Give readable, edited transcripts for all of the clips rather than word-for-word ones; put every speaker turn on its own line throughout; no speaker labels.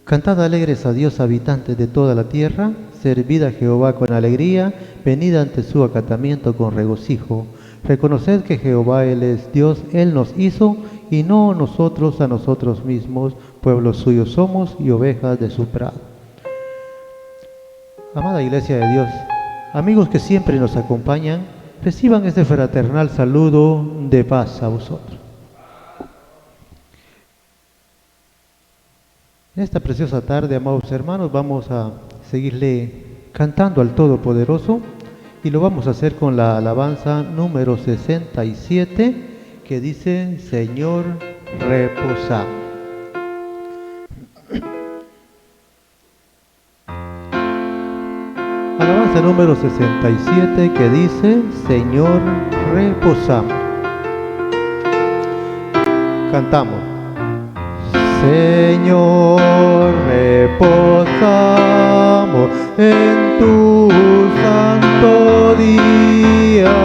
Cantad alegres a Dios, habitantes de toda la tierra, servid a Jehová con alegría, venid ante su acatamiento con regocijo. Reconoced que Jehová, Él es Dios, Él nos hizo, y no nosotros a nosotros mismos, pueblos suyos somos y ovejas de su prado. Amada Iglesia de Dios, amigos que siempre nos acompañan, reciban este fraternal saludo de paz a vosotros. En esta preciosa tarde, amados hermanos, vamos a seguirle cantando al Todopoderoso y lo vamos a hacer con la alabanza número 67 que dice: Señor, reposa. Alabanza número 67 que dice: Señor, reposamos. Cantamos. Señor, reposamos en tu santo día,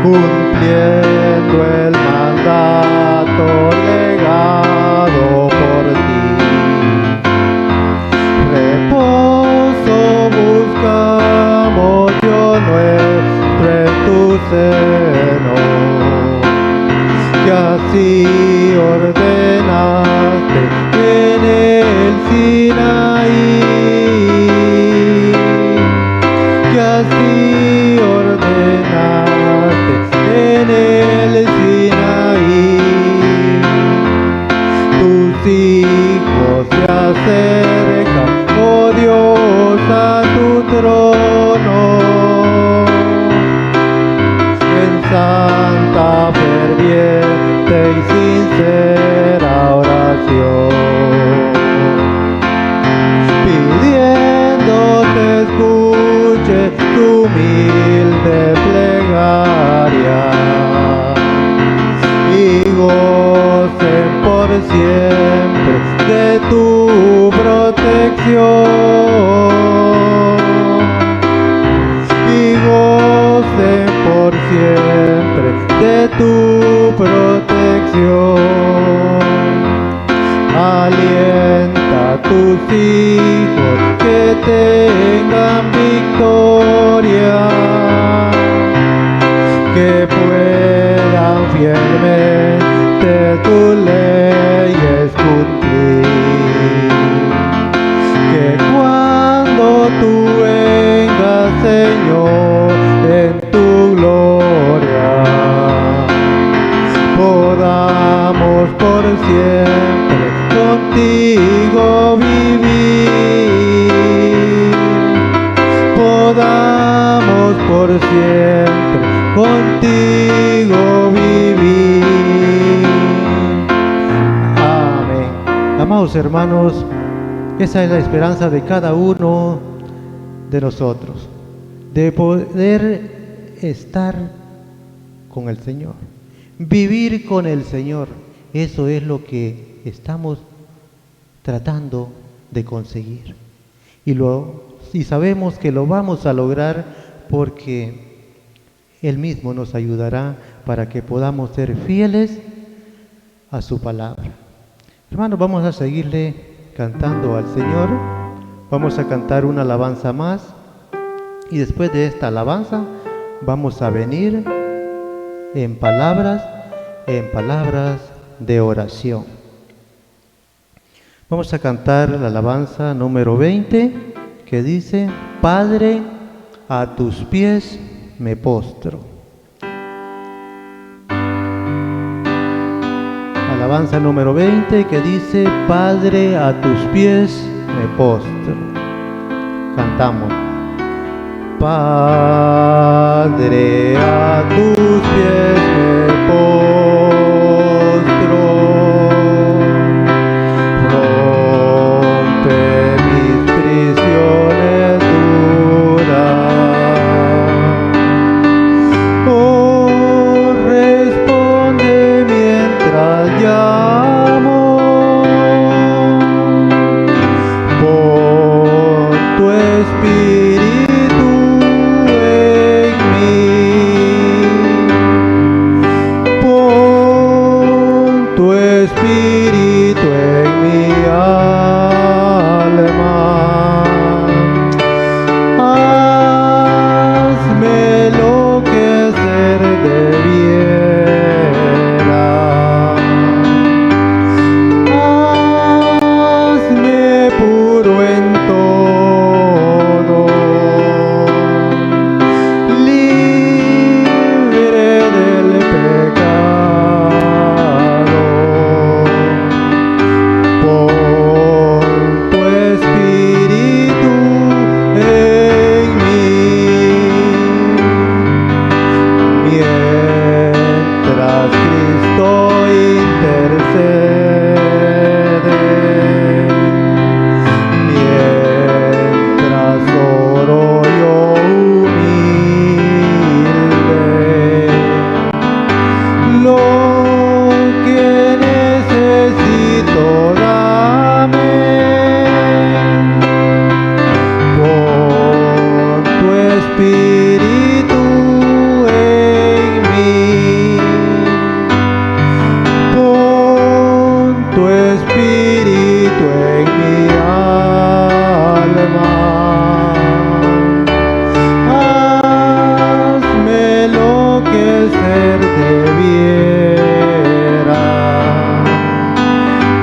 cumpliendo el mandato legado por ti. Reposo buscamos, Dios nuestro, en tu seno, que así ordenaste en el Sinaí, que así ordenaste en el Sinaí. Tus hijos se acercan, oh Dios, a tu trono, en santa ferviente y sincera oración, pidiéndote escuche tu humilde plegaria y gocen por siempre de tu protección, y gocen por siempre de tu protección. Alienta a tus hijos que tengan victoria, que puedan fielmente tus leyes cumplir, que cuando tú vengas, Señor, en tu gloria, podamos por siempre contigo vivir, podamos por siempre contigo vivir. Amén. Amados hermanos, esa es la esperanza de cada uno de nosotros, de poder estar con el Señor, vivir con el Señor. Eso es lo que estamos tratando de conseguir. Y sabemos que lo vamos a lograr porque Él mismo nos ayudará para que podamos ser fieles a su palabra. Hermanos, vamos a seguirle cantando al Señor. Vamos a cantar una alabanza más. Y después de esta alabanza vamos a venir en palabras de oración. Vamos a cantar la alabanza número 20 que dice: Padre, a tus pies me postro. Alabanza número 20 que dice: Padre, a tus pies me postro. Cantamos. Padre, a tus pies me postro, rompe mis prisiones duras, oh, responde mientras llamo, pon tu espíritu en mí. intercede mientras oro yo humilde. Lo que necesito dame, pon tu espíritu en mí, pon tu espíritu en mi alma, hazme lo que ser debiera,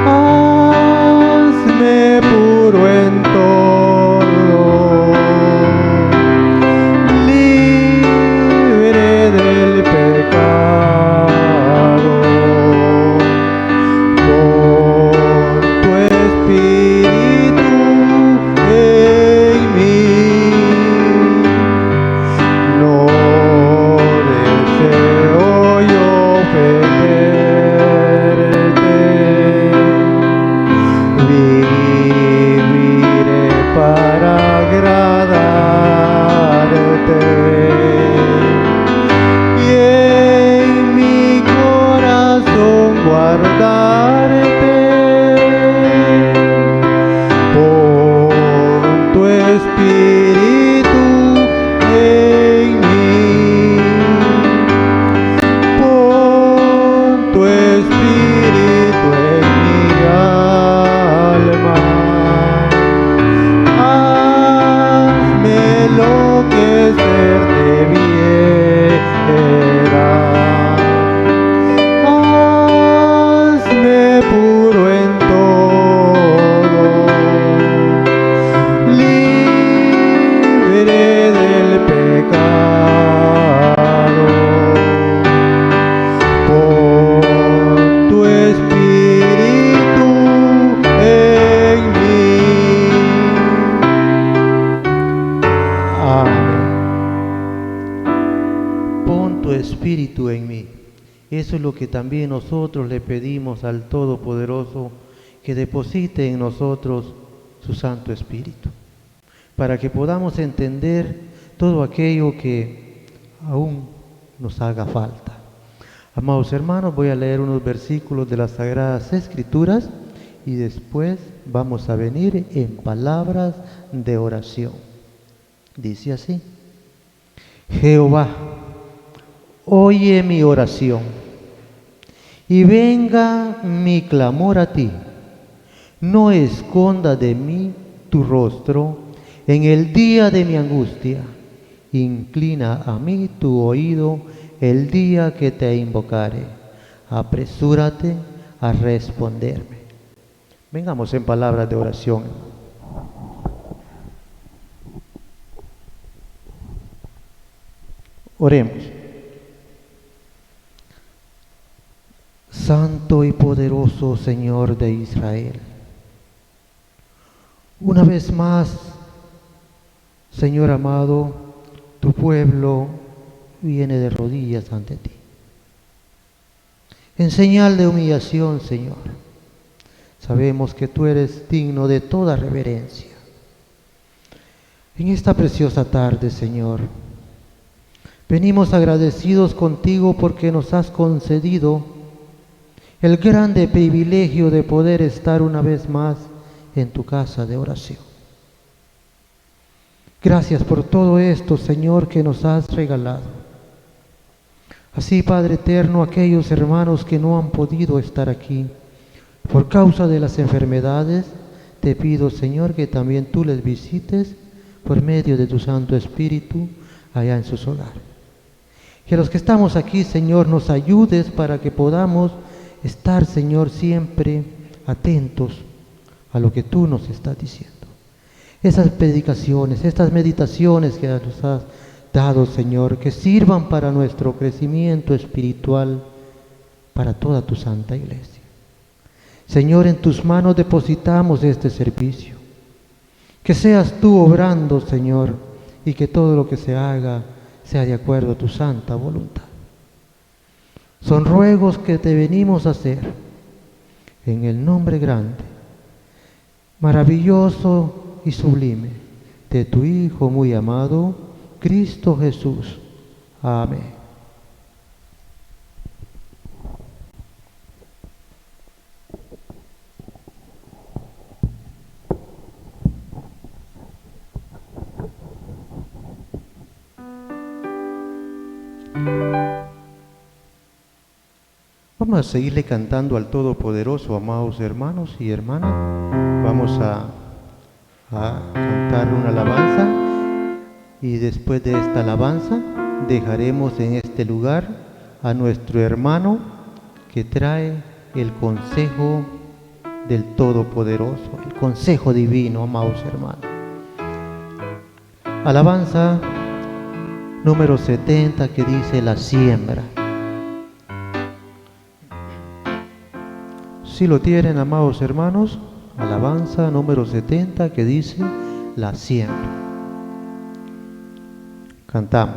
hazme puro en todo, libre del pecado, pon tu espíritu en mí. No deseo yo perderte, viviré para agradarte y en mi corazón guardarte. Pon tu espíritu en mí, pon tu espíritu en mi alma, hazme lo que ser debiera, hazme puro en todo, libre del pecado, pon tu espíritu en mí. Amén. Pon tu espíritu en mí. Eso es lo que también nosotros le pedimos al Todopoderoso, que deposite en nosotros su Santo Espíritu, para que podamos entender todo aquello que aún nos haga falta. Amados hermanos, voy a leer unos versículos de las Sagradas Escrituras y después vamos a venir en palabras de oración. Dice así: Jehová, oye mi oración y venga mi clamor a ti. No esconda de mí tu rostro en el día de mi angustia. Inclina a mí tu oído el día que te invocare. Apresúrate a responderme. Vengamos en palabras de oración. Oremos. Santo y poderoso Señor de Israel, una vez más, Señor amado, tu pueblo viene de rodillas ante ti, en señal de humillación, Señor. Sabemos que tú eres digno de toda reverencia. En esta preciosa tarde, Señor, venimos agradecidos contigo porque nos has concedido el grande privilegio de poder estar una vez más en tu casa de oración. Gracias por todo esto, Señor, que nos has regalado. Así, Padre eterno, aquellos hermanos que no han podido estar aquí por causa de las enfermedades, te pido, Señor, que también tú les visites por medio de tu Santo Espíritu allá en sus hogares. Que los que estamos aquí, Señor, nos ayudes para que podamos estar, Señor, siempre atentos a lo que tú nos estás diciendo. Esas predicaciones, estas meditaciones que nos has dado, Señor, que sirvan para nuestro crecimiento espiritual, para toda tu santa iglesia. Señor, en tus manos depositamos este servicio. Que seas tú obrando, Señor, y que todo lo que se haga sea de acuerdo a tu santa voluntad. Son ruegos que te venimos a hacer en el nombre grande, maravilloso y sublime de tu Hijo muy amado, Cristo Jesús. Amén. Vamos a seguirle cantando al Todopoderoso, amados hermanos y hermanas. Vamos a cantar una alabanza y después de esta alabanza dejaremos en este lugar a nuestro hermano que trae el consejo del Todopoderoso, el consejo divino, amados hermanos. Alabanza número 70 que dice la siembra. Si lo tienen, amados hermanos, alabanza número 70 que dice la siembra. Cantamos.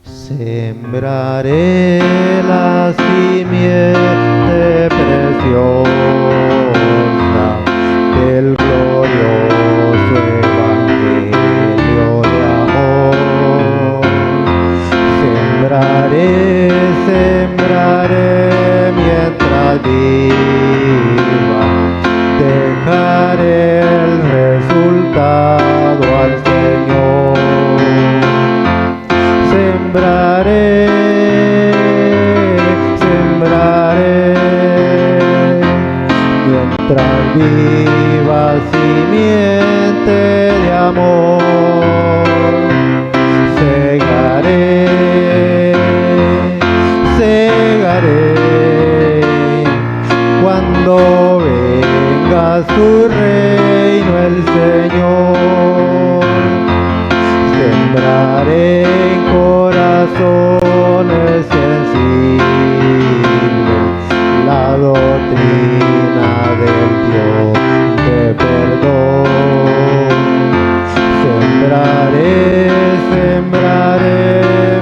Sembraré la simiente preciosa del glorioso evangelio de amor. Sembraré mientras viva, dejaré el resultado al Señor. Sembraré mientras viva simiente de amor. Segaré cuando venga su reino el Señor. Sembraré en corazones sensibles la doctrina del Dios de perdón. Sembraré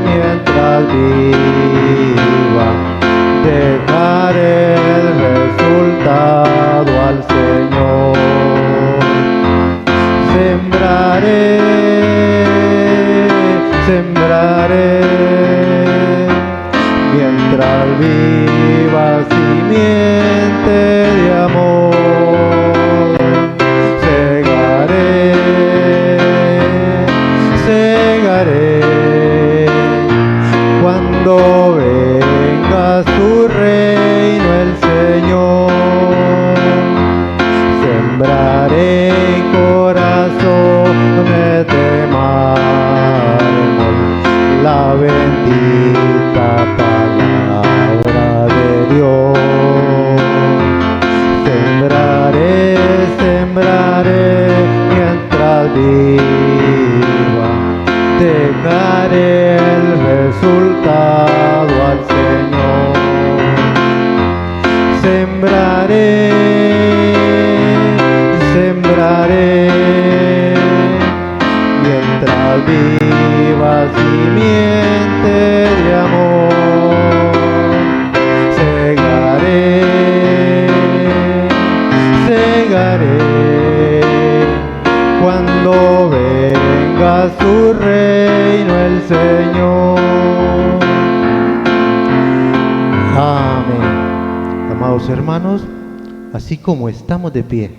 mientras viva, dejaré el resultado al Señor. Sembraré mientras viva simiente de amor. Segaré cuando venga su reino el Señor. Sembraré en corazones de mármol la bendita palabra de Dios. Sembraré mientras viva, dejaré el resultado al Señor. Sembraré mientras viva simiente de amor. Segaré cuando venga su reino el Señor. Amén. Amados hermanos, así como estamos de pie,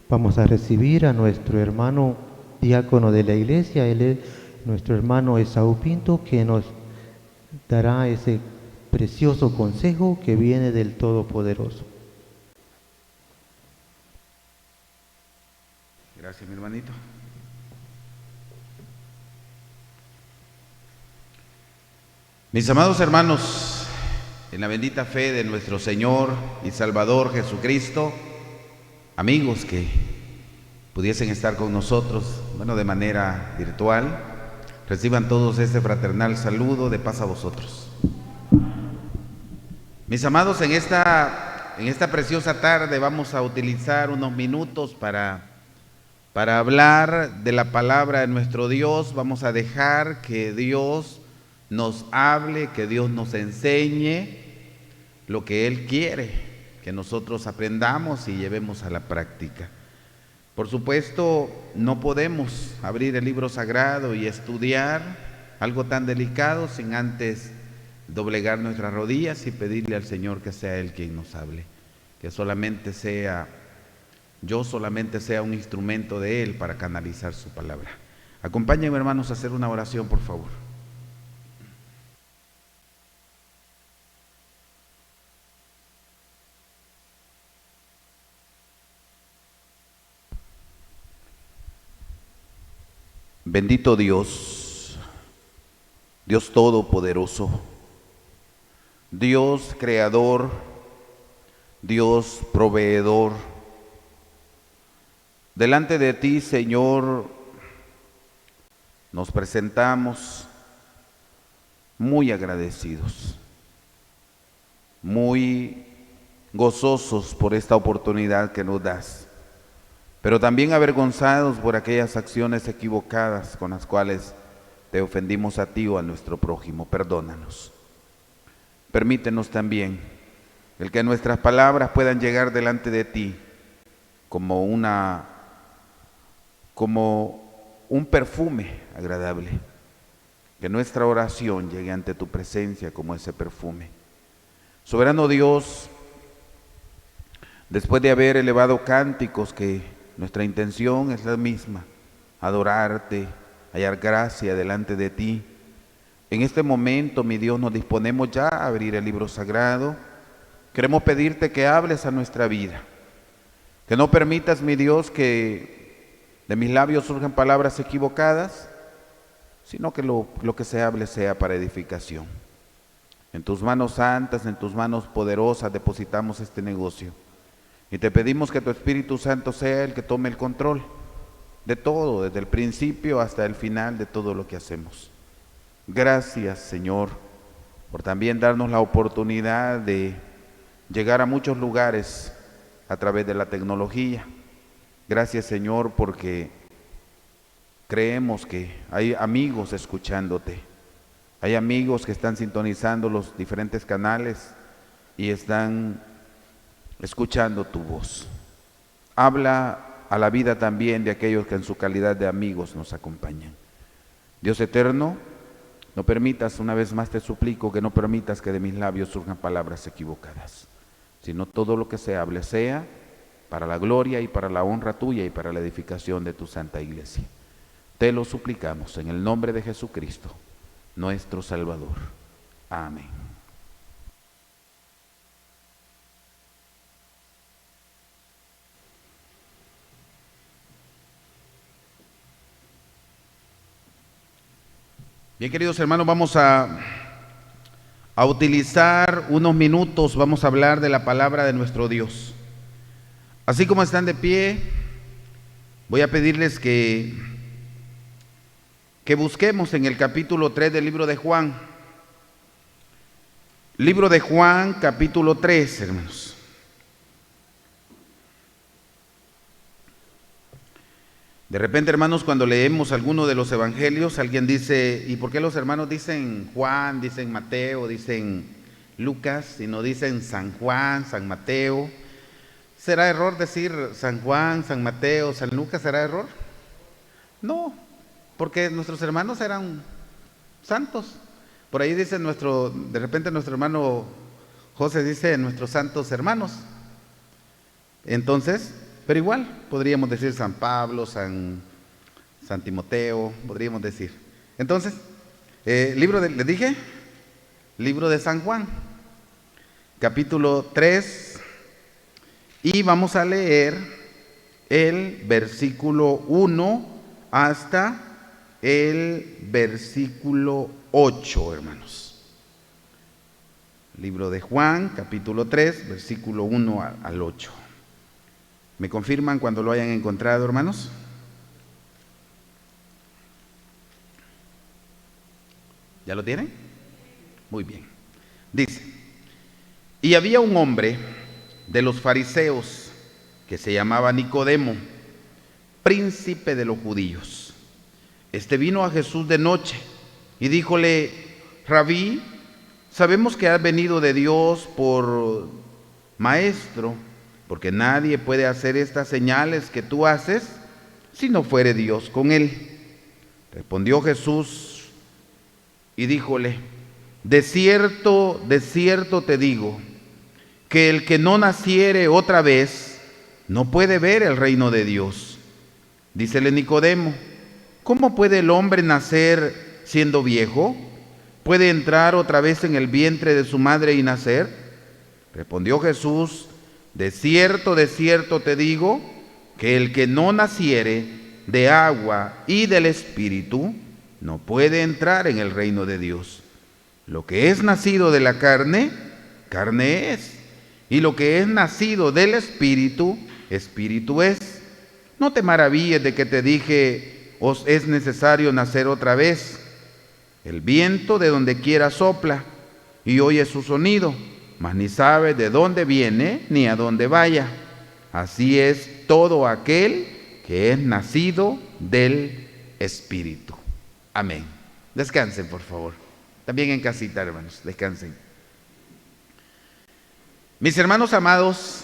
vamos a recibir a nuestro hermano diácono de la iglesia. Él es nuestro hermano Esaú Pinto, que nos dará ese precioso consejo que viene del Todopoderoso.
Gracias, mi hermanito. Mis amados hermanos, en la bendita fe de nuestro Señor y Salvador Jesucristo, amigos que pudiesen estar con nosotros, de manera virtual, reciban todos este fraternal saludo de paz a vosotros. Mis amados, en esta preciosa tarde vamos a utilizar unos minutos para hablar de la palabra de nuestro Dios. Vamos a dejar que Dios nos hable, que Dios nos enseñe lo que Él quiere que nosotros aprendamos y llevemos a la práctica. Por supuesto, no podemos abrir el libro sagrado y estudiar algo tan delicado sin antes doblegar nuestras rodillas y pedirle al Señor que sea Él quien nos hable, que yo solamente sea un instrumento de Él para canalizar su palabra. Acompáñenme, hermanos, a hacer una oración, por favor. Bendito Dios, Dios Todopoderoso, Dios Creador, Dios Proveedor. Delante de ti, Señor, nos presentamos muy agradecidos, muy gozosos por esta oportunidad que nos das, pero también avergonzados por aquellas acciones equivocadas con las cuales te ofendimos a ti o a nuestro prójimo. Perdónanos. Permítenos también el que nuestras palabras puedan llegar delante de ti como un perfume agradable, que nuestra oración llegue ante tu presencia como ese perfume. Soberano Dios, después de haber elevado cánticos, que nuestra intención es la misma, adorarte, hallar gracia delante de ti. En este momento, mi Dios, nos disponemos ya a abrir el libro sagrado. Queremos pedirte que hables a nuestra vida, que no permitas, mi Dios, que de mis labios surjan palabras equivocadas, sino que lo que se hable sea para edificación. En tus manos santas, en tus manos poderosas depositamos este negocio. Y te pedimos que tu Espíritu Santo sea el que tome el control de todo, desde el principio hasta el final de todo lo que hacemos. Gracias, Señor, por también darnos la oportunidad de llegar a muchos lugares a través de la tecnología. Gracias, Señor, porque creemos que hay amigos escuchándote. Hay amigos que están sintonizando los diferentes canales y están escuchando tu voz. Habla a la vida también de aquellos que en su calidad de amigos nos acompañan. Dios eterno, no permitas, una vez más te suplico, que no permitas que de mis labios surjan palabras equivocadas, sino todo lo que se hable sea para la gloria y para la honra tuya y para la edificación de tu santa iglesia. Te lo suplicamos en el nombre de Jesucristo, nuestro Salvador. Amén. Bien, queridos hermanos, vamos a utilizar unos minutos, vamos a hablar de la palabra de nuestro Dios. Así como están de pie, voy a pedirles que busquemos en el capítulo 3 del libro de Juan. Libro de Juan, capítulo 3, hermanos. De repente, hermanos, cuando leemos alguno de los evangelios, alguien dice, ¿y por qué los hermanos dicen Juan, dicen Mateo, dicen Lucas, y no dicen San Juan, San Mateo? ¿Será error decir San Juan, San Mateo, San Lucas? ¿Será error? No, porque nuestros hermanos eran santos. Por ahí dice de repente nuestro hermano José dice nuestros santos hermanos. Entonces, pero igual podríamos decir San Pablo, San Timoteo, podríamos decir. Entonces, ¿les dije? Libro de San Juan, capítulo 3, y vamos a leer el versículo 1 hasta el versículo 8, hermanos. Libro de Juan, capítulo 3, versículo 1 al 8. ¿Me confirman cuando lo hayan encontrado, hermanos? ¿Ya lo tienen? Muy bien. Dice, y había un hombre de los fariseos que se llamaba Nicodemo, príncipe de los judíos. Este vino a Jesús de noche y díjole, Rabí, sabemos que has venido de Dios por maestro, porque nadie puede hacer estas señales que tú haces si no fuere Dios con él. Respondió Jesús y díjole: de cierto te digo, que el que no naciere otra vez no puede ver el reino de Dios. Dícele Nicodemo: ¿cómo puede el hombre nacer siendo viejo? ¿Puede entrar otra vez en el vientre de su madre y nacer? Respondió Jesús: de cierto te digo, que el que no naciere de agua y del Espíritu no puede entrar en el reino de Dios. Lo que es nacido de la carne, carne es, y lo que es nacido del Espíritu, Espíritu es. No te maravilles de que te dije: os es necesario nacer otra vez. El viento de donde quiera sopla, y oye su sonido, mas ni sabe de dónde viene ni a dónde vaya. Así es todo aquel que es nacido del Espíritu. Amén. Descansen, por favor. También en casita, hermanos, descansen. Mis hermanos amados,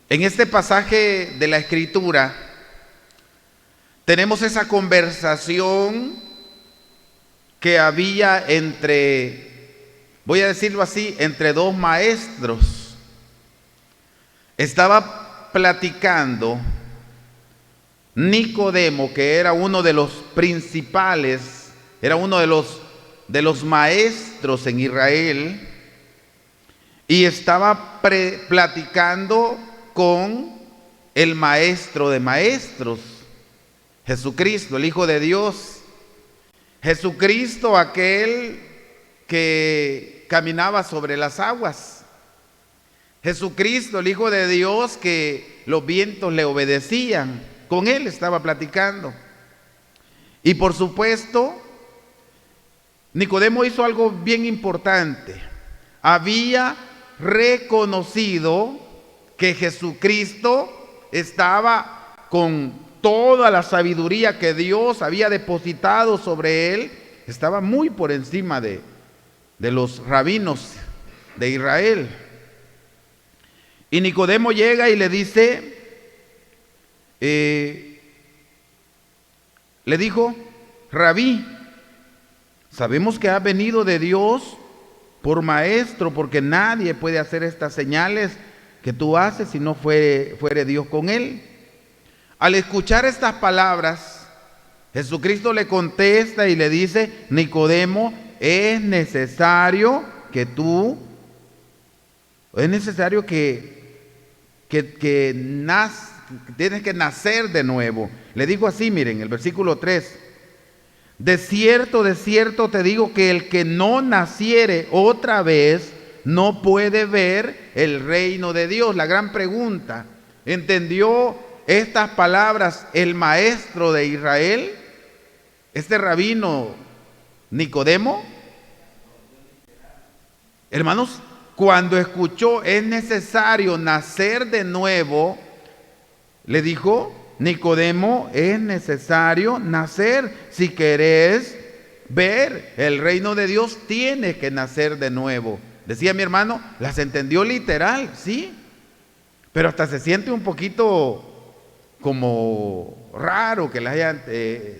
en este pasaje de la Escritura tenemos esa conversación que había entre, voy a decirlo así, entre dos maestros. Estaba platicando Nicodemo, que era uno de los principales, era uno de los maestros en Israel, y estaba platicando con el maestro de maestros, Jesucristo, el Hijo de Dios. Jesucristo, aquel que caminaba sobre las aguas. Jesucristo, el Hijo de Dios, que los vientos le obedecían. Con él estaba platicando. Y por supuesto, Nicodemo hizo algo bien importante. Había reconocido que Jesucristo estaba con toda la sabiduría que Dios había depositado sobre él, estaba muy por encima de los rabinos de Israel. Y Nicodemo llega y le dice, le dijo: Rabí, sabemos que has venido de Dios por maestro, porque nadie puede hacer estas señales que tú haces si no fuere Dios con él. Al escuchar estas palabras, Jesucristo le contesta y le dice: Nicodemo, es necesario que tienes que nacer de nuevo. Le digo así, miren, el versículo 3. De cierto te digo, que el que no naciere otra vez no puede ver el reino de Dios. La gran pregunta: ¿entendió estas palabras el maestro de Israel, este rabino Nicodemo? Hermanos, cuando escuchó es necesario nacer de nuevo, le dijo Nicodemo: es necesario nacer. Si querés ver el reino de Dios, tienes que nacer de nuevo. Decía mi hermano, las entendió literal, sí, pero hasta se siente un poquito como raro que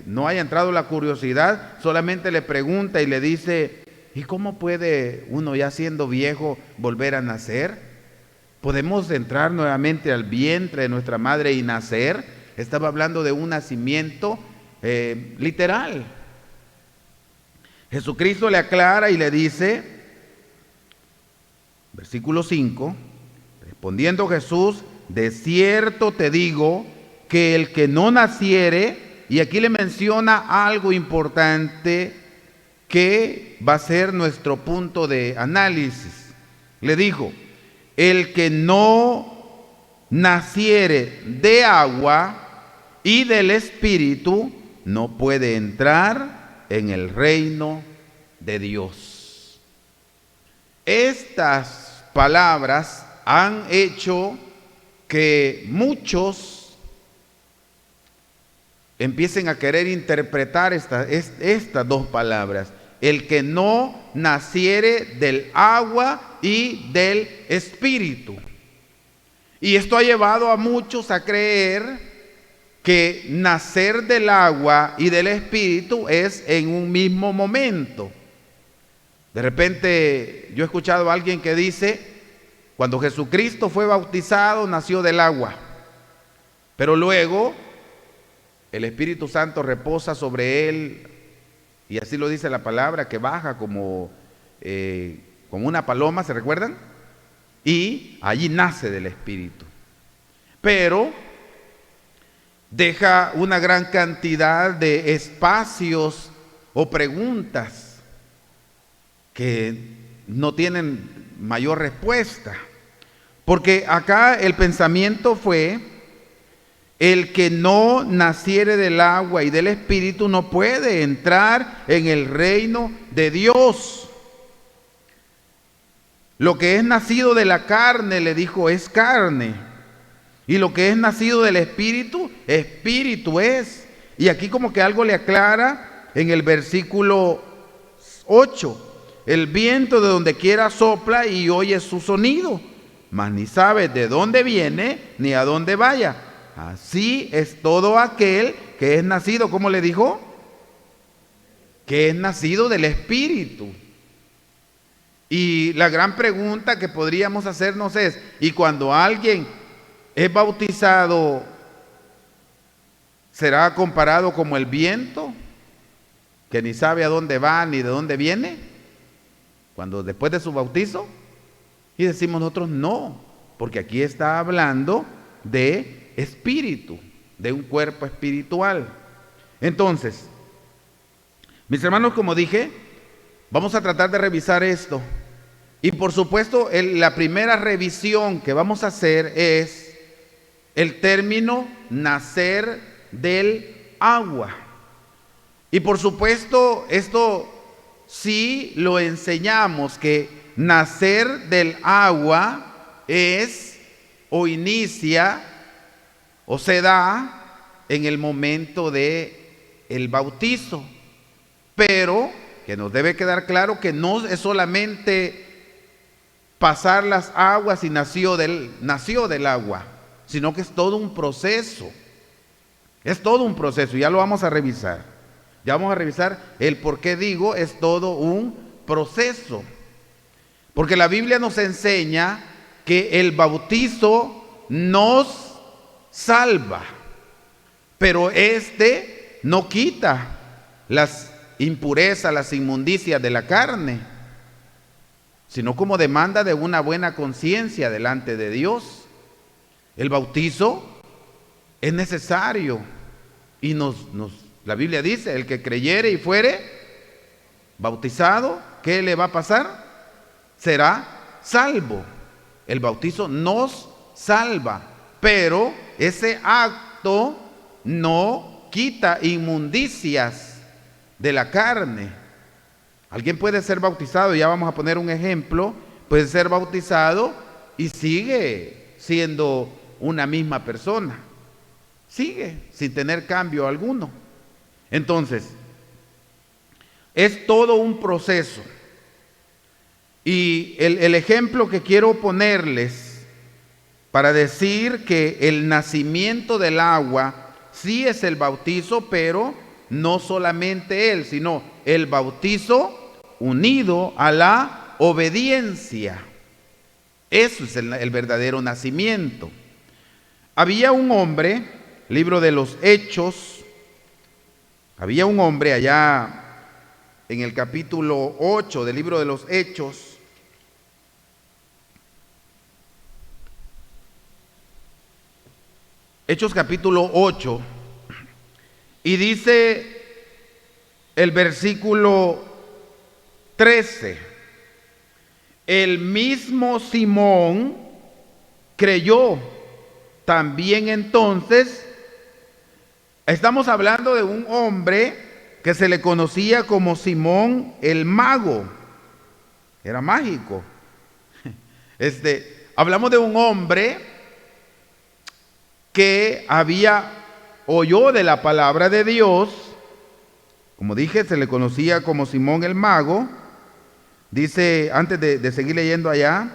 no haya entrado la curiosidad. Solamente le pregunta y le dice: ¿y cómo puede uno, ya siendo viejo, volver a nacer? ¿Podemos entrar nuevamente al vientre de nuestra madre y nacer? Estaba hablando de un nacimiento literal. Jesucristo le aclara y le dice, versículo 5, respondiendo Jesús: de cierto te digo, que el que no naciere, y aquí le menciona algo importante que va a ser nuestro punto de análisis. Le dijo: el que no naciere de agua y del Espíritu no puede entrar en el reino de Dios. Estas palabras han hecho que muchos empiecen a querer interpretar estas dos palabras. el que no naciere del agua y del Espíritu. Y esto ha llevado a muchos a creer que nacer del agua y del Espíritu es en un mismo momento. De repente yo he escuchado a alguien que dice, cuando Jesucristo fue bautizado, nació del agua, pero luego el Espíritu Santo reposa sobre él, y así lo dice la palabra, que baja como una paloma, ¿se recuerdan? Y allí nace del Espíritu. Pero deja una gran cantidad de espacios o preguntas que no tienen mayor respuesta. Porque acá el pensamiento fue: el que no naciere del agua y del Espíritu no puede entrar en el reino de Dios. Lo que es nacido de la carne, le dijo, es carne. Y lo que es nacido del Espíritu, Espíritu es. Y aquí como que algo le aclara en el versículo 8. El viento de donde quiera sopla y oye su sonido, mas ni sabe de dónde viene ni a dónde vaya. Así es todo aquel que es nacido, ¿cómo le dijo? Que es nacido del Espíritu. Y la gran pregunta que podríamos hacernos es, ¿y cuando alguien es bautizado, será comparado como el viento, que ni sabe a dónde va ni de dónde viene, cuando después de su bautizo? Y decimos nosotros no, porque aquí está hablando de espíritu, de un cuerpo espiritual. Entonces, mis hermanos, como dije, vamos a tratar de revisar esto. Y por supuesto, la primera revisión que vamos a hacer es el término nacer del agua. Y por supuesto, esto sí lo enseñamos, que nacer del agua es o inicia o se da en el momento de el bautizo. Pero que nos debe quedar claro que no es solamente pasar las aguas y nació del agua, sino que es todo un proceso. Es todo un proceso, y ya lo vamos a revisar. Ya vamos a revisar el por qué digo es todo un proceso. Porque la Biblia nos enseña que el bautizo nos salva, pero este no quita las impurezas, las inmundicias de la carne, sino como demanda de una buena conciencia delante de Dios. El bautizo es necesario y la Biblia dice, el que creyere y fuere bautizado, ¿qué le va a pasar? Será salvo. El bautizo nos salva, pero ese acto no quita inmundicias de la carne. Alguien puede ser bautizado, ya vamos a poner un ejemplo, puede ser bautizado y sigue siendo una misma persona, sigue sin tener cambio alguno. Entonces, es todo un proceso. Y el ejemplo que quiero ponerles para decir que el nacimiento del agua sí es el bautizo, pero no solamente él, sino el bautizo unido a la obediencia. Eso es el verdadero nacimiento. Había un hombre, libro de los Hechos, había un hombre allá en el capítulo 8 del libro de los Hechos. Hechos capítulo 8, y dice el versículo 13, el mismo Simón creyó también entonces. Estamos hablando de un hombre que se le conocía como Simón el mago, era mágico. Hablamos de un hombre que oyó de la palabra de Dios Como dije, se le conocía como Simón el Mago. Dice, antes de seguir leyendo allá,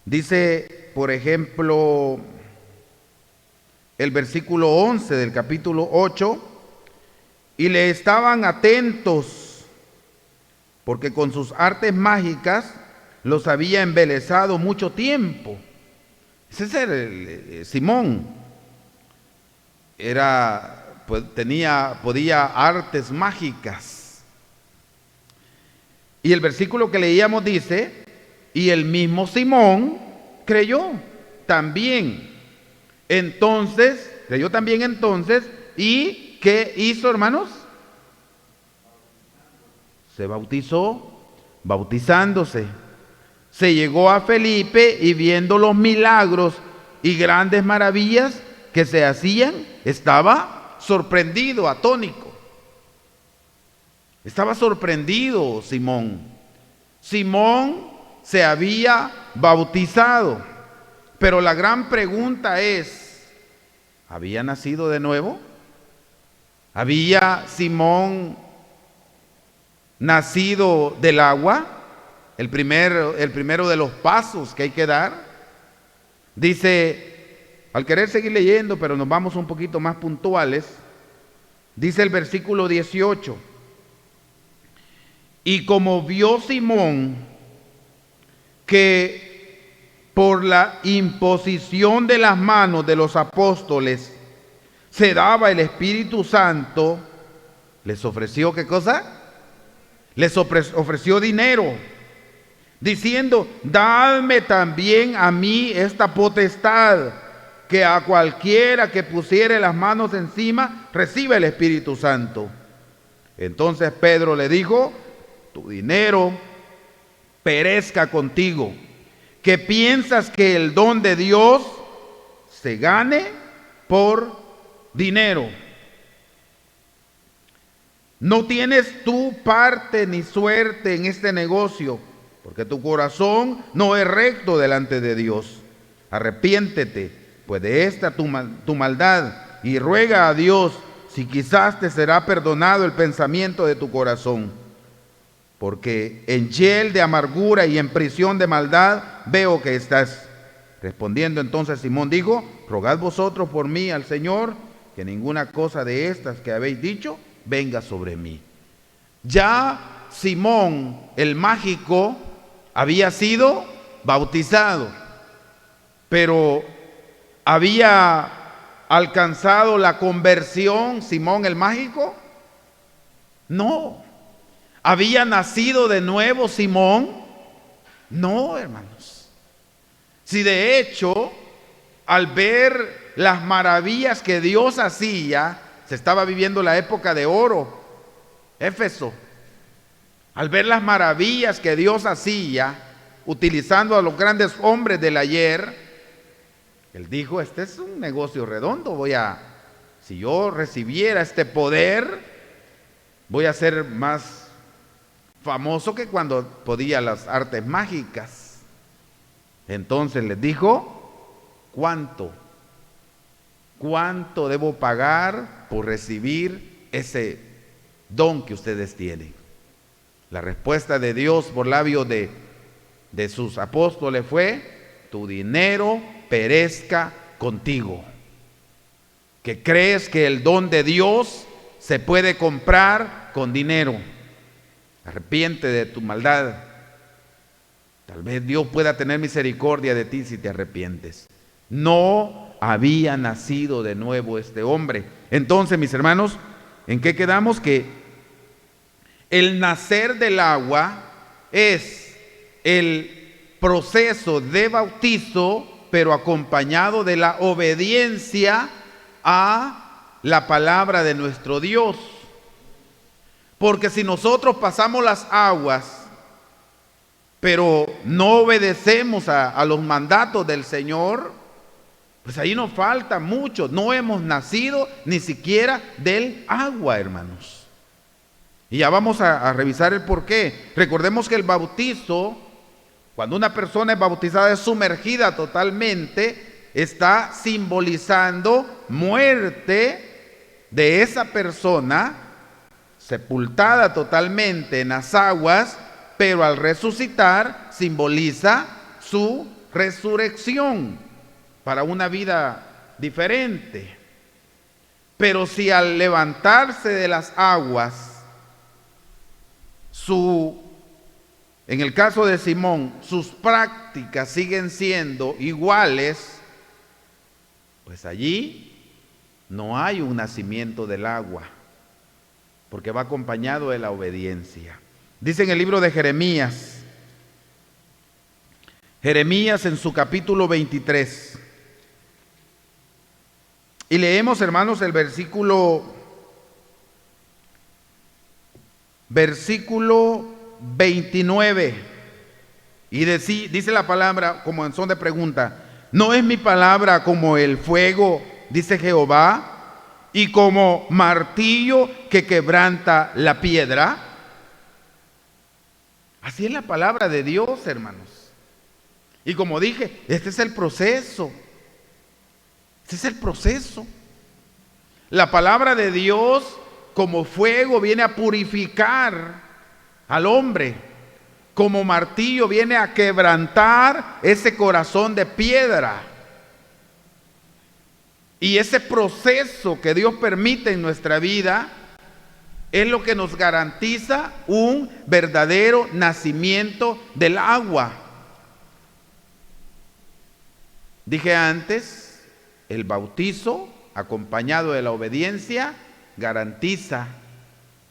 dice, por ejemplo, el versículo 11 del capítulo 8, y le estaban atentos, porque con sus artes mágicas los había embelesado mucho tiempo. Ese es el Simón. Pues, podía artes mágicas. Y el versículo que leíamos dice, y el mismo Simón creyó también. Creyó también entonces, ¿y qué hizo, hermanos? Se bautizó, bautizándose. Se llegó a Felipe y viendo los milagros y grandes maravillas que se hacían, estaba sorprendido, atónico. Estaba sorprendido Simón. Simón se había bautizado, pero la gran pregunta es, ¿había nacido de nuevo? ¿Había Simón nacido del agua? El primero de los pasos que hay que dar. Dice, al querer seguir leyendo, pero nos vamos un poquito más puntuales, dice el versículo 18, y como vio Simón que por la imposición de las manos de los apóstoles se daba el Espíritu Santo, les ofreció, ¿qué cosa? Les ofreció dinero, diciendo, dadme también a mí esta potestad, que a cualquiera que pusiere las manos encima, reciba el Espíritu Santo. Entonces Pedro le dijo, tu dinero perezca contigo, que piensas que el don de Dios se gane por dinero. No tienes tú parte ni suerte en este negocio, porque tu corazón no es recto delante de Dios. Arrepiéntete pues de esta tu maldad y ruega a Dios si quizás te será perdonado el pensamiento de tu corazón. Porque en hiel de amargura y en prisión de maldad veo que estás. Respondiendo entonces Simón dijo, rogad vosotros por mí al Señor, que ninguna cosa de estas que habéis dicho venga sobre mí. Ya Simón el mágico había sido bautizado, pero había alcanzado la conversión Simón el mágico. No. ¿Había nacido de nuevo Simón? No, hermanos. Si de hecho, al ver las maravillas que Dios hacía, se estaba viviendo la época de oro, Éfeso. Al ver las maravillas que Dios hacía, utilizando a los grandes hombres del ayer, él dijo, este es un negocio redondo, si yo recibiera este poder, voy a ser más famoso que cuando podía las artes mágicas. Entonces les dijo, ¿cuánto debo pagar por recibir ese don que ustedes tienen? La respuesta de Dios por labios de sus apóstoles fue, tu dinero perezca contigo. Que crees que el don de Dios se puede comprar con dinero. Arrepiente de tu maldad. Tal vez Dios pueda tener misericordia de ti si te arrepientes. No había nacido de nuevo este hombre. Entonces, mis hermanos, ¿en qué quedamos? Que el nacer del agua es el proceso de bautizo, pero acompañado de la obediencia a la palabra de nuestro Dios. Porque si nosotros pasamos las aguas, pero no obedecemos a los mandatos del Señor, pues ahí nos falta mucho. No hemos nacido ni siquiera del agua, hermanos. Y ya vamos a revisar el porqué. Recordemos que el bautizo, cuando una persona es bautizada, es sumergida totalmente, está simbolizando muerte de esa persona, sepultada totalmente en las aguas, pero al resucitar simboliza su resurrección para una vida diferente. Pero si al levantarse de las aguas, en el caso de Simón, sus prácticas siguen siendo iguales, pues allí no hay un nacimiento del agua, porque va acompañado de la obediencia. Dice en el libro de Jeremías en su capítulo 23, y leemos, hermanos, el versículo 29, y dice la palabra como en son de pregunta: ¿no es mi palabra como el fuego, dice Jehová, y como martillo que quebranta la piedra? Así es la palabra de Dios, hermanos. Y como dije, este es el proceso. Este es el proceso. La palabra de Dios como fuego viene a purificar al hombre. Como martillo viene a quebrantar ese corazón de piedra. Y ese proceso que Dios permite en nuestra vida es lo que nos garantiza un verdadero nacimiento del agua. Dije antes, el bautizo acompañado de la obediencia garantiza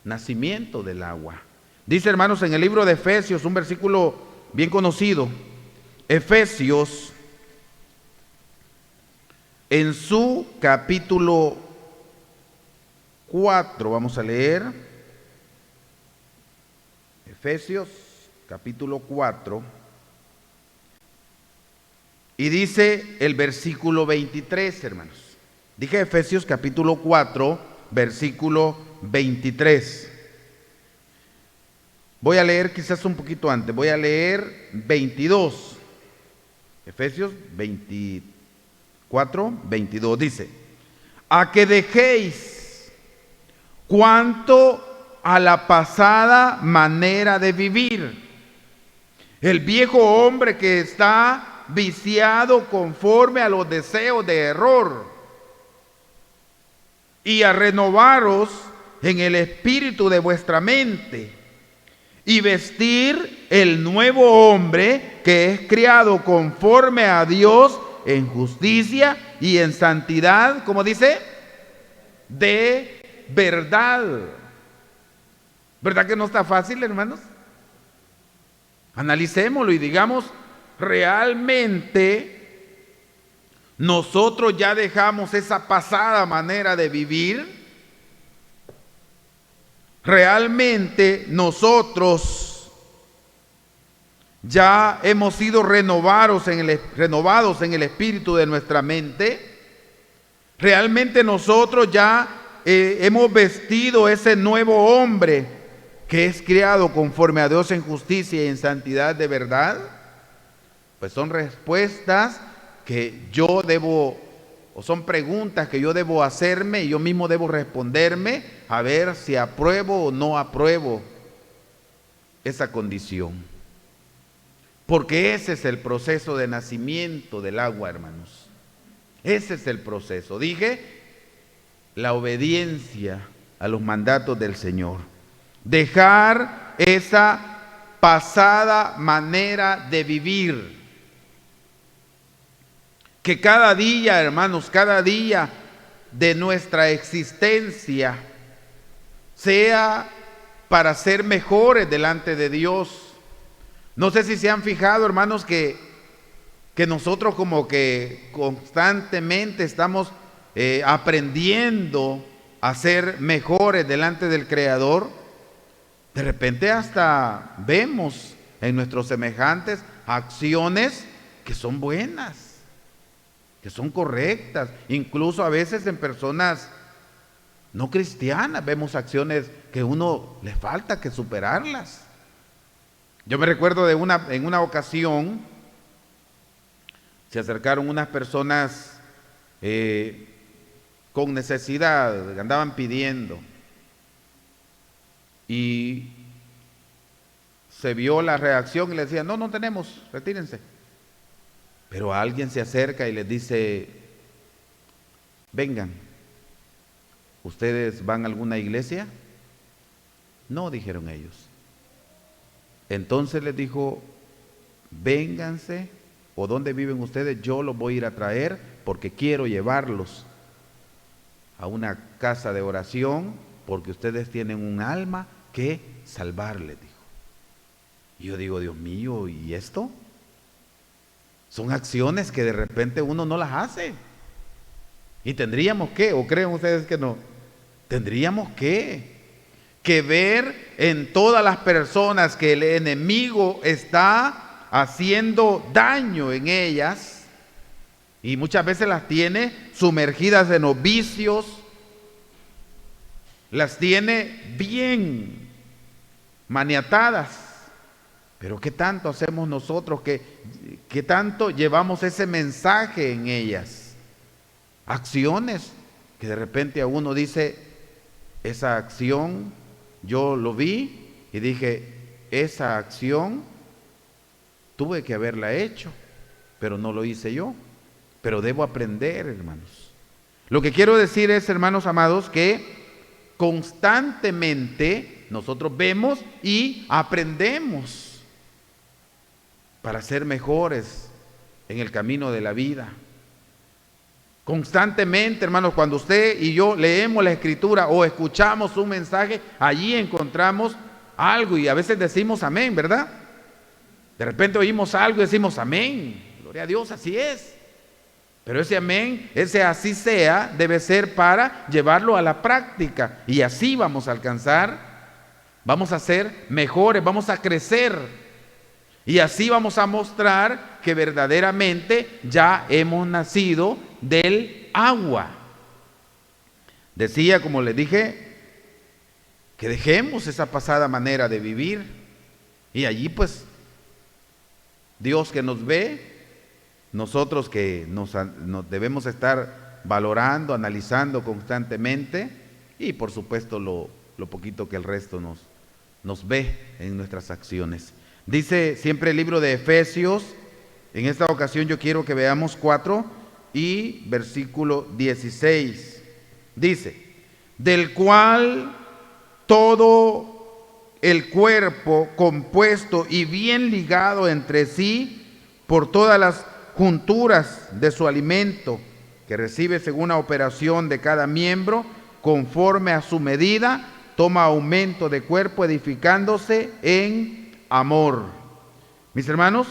nacimiento del agua. Dice, hermanos, en el libro de Efesios, un versículo bien conocido, Efesios, en su capítulo 4, vamos a leer, Efesios capítulo 4, y dice el versículo 23, hermanos. Dije Efesios capítulo 4, versículo 23. Voy a leer quizás un poquito antes, voy a leer 22. Efesios 24, 22 dice: a que dejéis cuanto a la pasada manera de vivir, el viejo hombre que está viciado conforme a los deseos de error, y a renovaros en el espíritu de vuestra mente, y vestir el nuevo hombre que es criado conforme a Dios en justicia y en santidad, como dice, de verdad. ¿Verdad que no está fácil, hermanos? Analicémoslo y digamos, realmente nosotros ya dejamos esa pasada manera de vivir. Realmente nosotros ya hemos sido renovados en el espíritu de nuestra mente. Realmente nosotros ya hemos vestido ese nuevo hombre que es criado conforme a Dios en justicia y en santidad de verdad. Pues son respuestas que yo debo, o son preguntas que yo debo hacerme y yo mismo debo responderme a ver si apruebo o no apruebo esa condición. Porque ese es el proceso de nacimiento del agua, hermanos. Ese es el proceso. Dije, la obediencia a los mandatos del Señor. Dejar esa pasada manera de vivir. Que cada día, hermanos, cada día de nuestra existencia sea para ser mejores delante de Dios. No sé si se han fijado, hermanos, que nosotros como que constantemente estamos aprendiendo a ser mejores delante del Creador. De repente hasta vemos en nuestros semejantes acciones que son buenas, que son correctas. Incluso a veces en personas no cristianas vemos acciones que a uno le falta que superarlas. Yo me recuerdo en una ocasión se acercaron unas personas con necesidad, andaban pidiendo. Y se vio la reacción y le decían, no tenemos, retírense. Pero alguien se acerca y les dice, vengan, ¿ustedes van a alguna iglesia? No, dijeron ellos. Entonces les dijo, vénganse, o dónde viven ustedes, yo los voy a ir a traer porque quiero llevarlos a una casa de oración porque ustedes tienen un alma que salvarles, dijo. Y yo digo, Dios mío, ¿y esto? Son acciones que de repente uno no las hace. Y tendríamos que, o creen ustedes que no, tendríamos que ver en todas las personas que el enemigo está haciendo daño en ellas, y muchas veces las tiene sumergidas en los vicios, las tiene bien maniatadas. Pero ¿qué tanto hacemos nosotros? ¿Qué tanto llevamos ese mensaje en ellas? Acciones que de repente a uno dice, esa acción yo lo vi y dije, esa acción tuve que haberla hecho, pero no lo hice yo. Pero debo aprender, hermanos. Lo que quiero decir es, hermanos amados, que constantemente nosotros vemos y aprendemos para ser mejores en el camino de la vida. Constantemente, hermanos, cuando usted y yo leemos la Escritura o escuchamos un mensaje, allí encontramos algo y a veces decimos amén, ¿verdad? De repente oímos algo y decimos amén, gloria a Dios, así es. Pero ese amén, ese así sea, debe ser para llevarlo a la práctica. Y así vamos a alcanzar, vamos a ser mejores, vamos a crecer. Y así vamos a mostrar que verdaderamente ya hemos nacido del agua. Decía, como les dije, que dejemos esa pasada manera de vivir. Y allí pues, Dios que nos ve, nosotros que nos debemos estar valorando, analizando constantemente, y por supuesto lo poquito que el resto nos ve en nuestras acciones. Dice siempre el libro de Efesios, en esta ocasión yo quiero que veamos 4 y versículo 16. Dice, del cual todo el cuerpo compuesto y bien ligado entre sí por todas las junturas de su alimento, que recibe según la operación de cada miembro, conforme a su medida, toma aumento de cuerpo, edificándose en amor. Mis hermanos,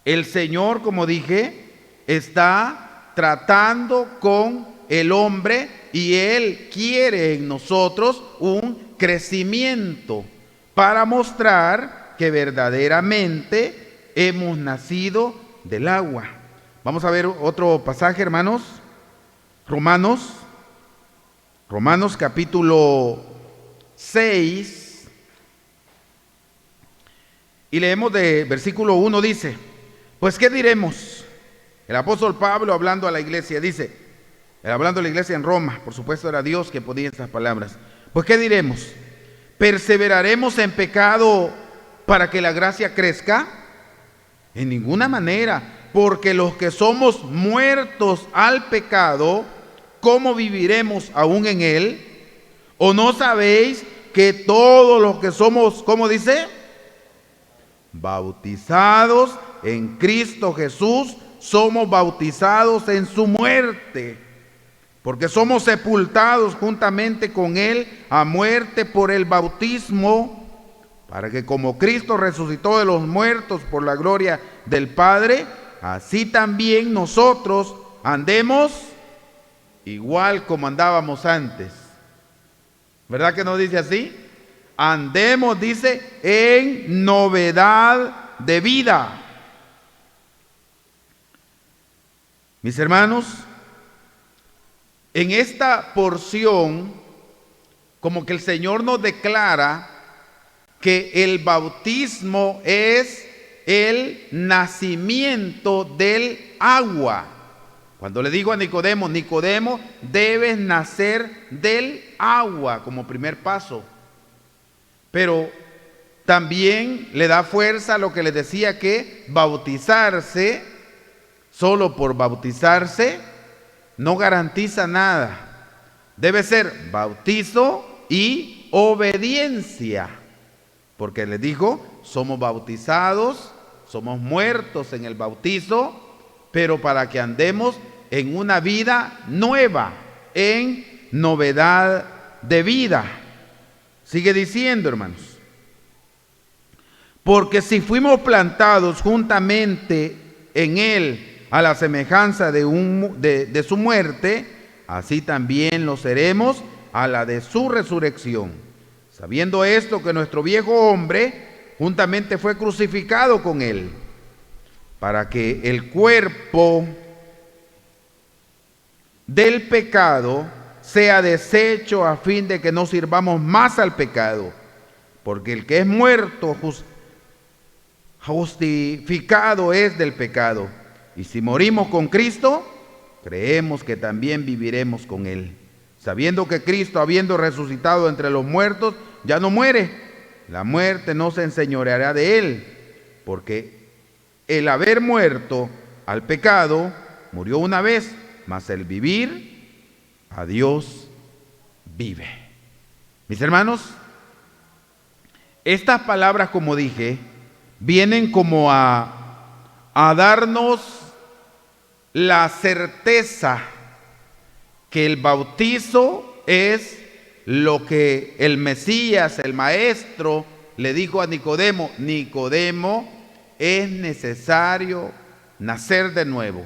el Señor, como dije, está tratando con el hombre y Él quiere en nosotros un crecimiento para mostrar que verdaderamente hemos nacido del agua. Vamos a ver otro pasaje, hermanos. Romanos capítulo 6, y leemos de versículo 1, dice, pues ¿qué diremos? El apóstol Pablo hablando a la iglesia, dice, hablando a la iglesia en Roma, por supuesto era Dios que ponía estas palabras. Pues ¿qué diremos? ¿Perseveraremos en pecado para que la gracia crezca? En ninguna manera, porque los que somos muertos al pecado, ¿cómo viviremos aún en él? ¿O no sabéis que todos los que somos, ¿cómo dice? Bautizados en Cristo Jesús, somos bautizados en su muerte, porque somos sepultados juntamente con él a muerte por el bautismo, para que como Cristo resucitó de los muertos por la gloria del Padre, así también nosotros andemos igual como andábamos antes. ¿Verdad que no dice así? Andemos, dice, en novedad de vida. Mis hermanos, en esta porción, como que el Señor nos declara que el bautismo es el nacimiento del agua. Cuando le digo a Nicodemo, Nicodemo, debes nacer del agua como primer paso. Pero también le da fuerza a lo que les decía, que bautizarse, solo por bautizarse, no garantiza nada. Debe ser bautizo y obediencia. Porque les digo, somos bautizados, somos muertos en el bautizo, pero para que andemos en una vida nueva, en novedad de vida. Sigue diciendo, hermanos. Porque si fuimos plantados juntamente en Él a la semejanza de su muerte, así también lo seremos a la de su resurrección. Sabiendo esto, que nuestro viejo hombre juntamente fue crucificado con Él, para que el cuerpo del pecado sea deshecho, a fin de que no sirvamos más al pecado. Porque el que es muerto justificado es del pecado. Y si morimos con Cristo, creemos que también viviremos con Él. Sabiendo que Cristo, habiendo resucitado entre los muertos, ya no muere. La muerte no se enseñoreará de Él, porque el haber muerto al pecado, murió una vez, mas el vivir, a Dios vive. Mis hermanos, estas palabras, como dije, vienen como a darnos la certeza que el bautizo es lo que el Mesías, el Maestro, le dijo a Nicodemo: Nicodemo, es necesario nacer de nuevo,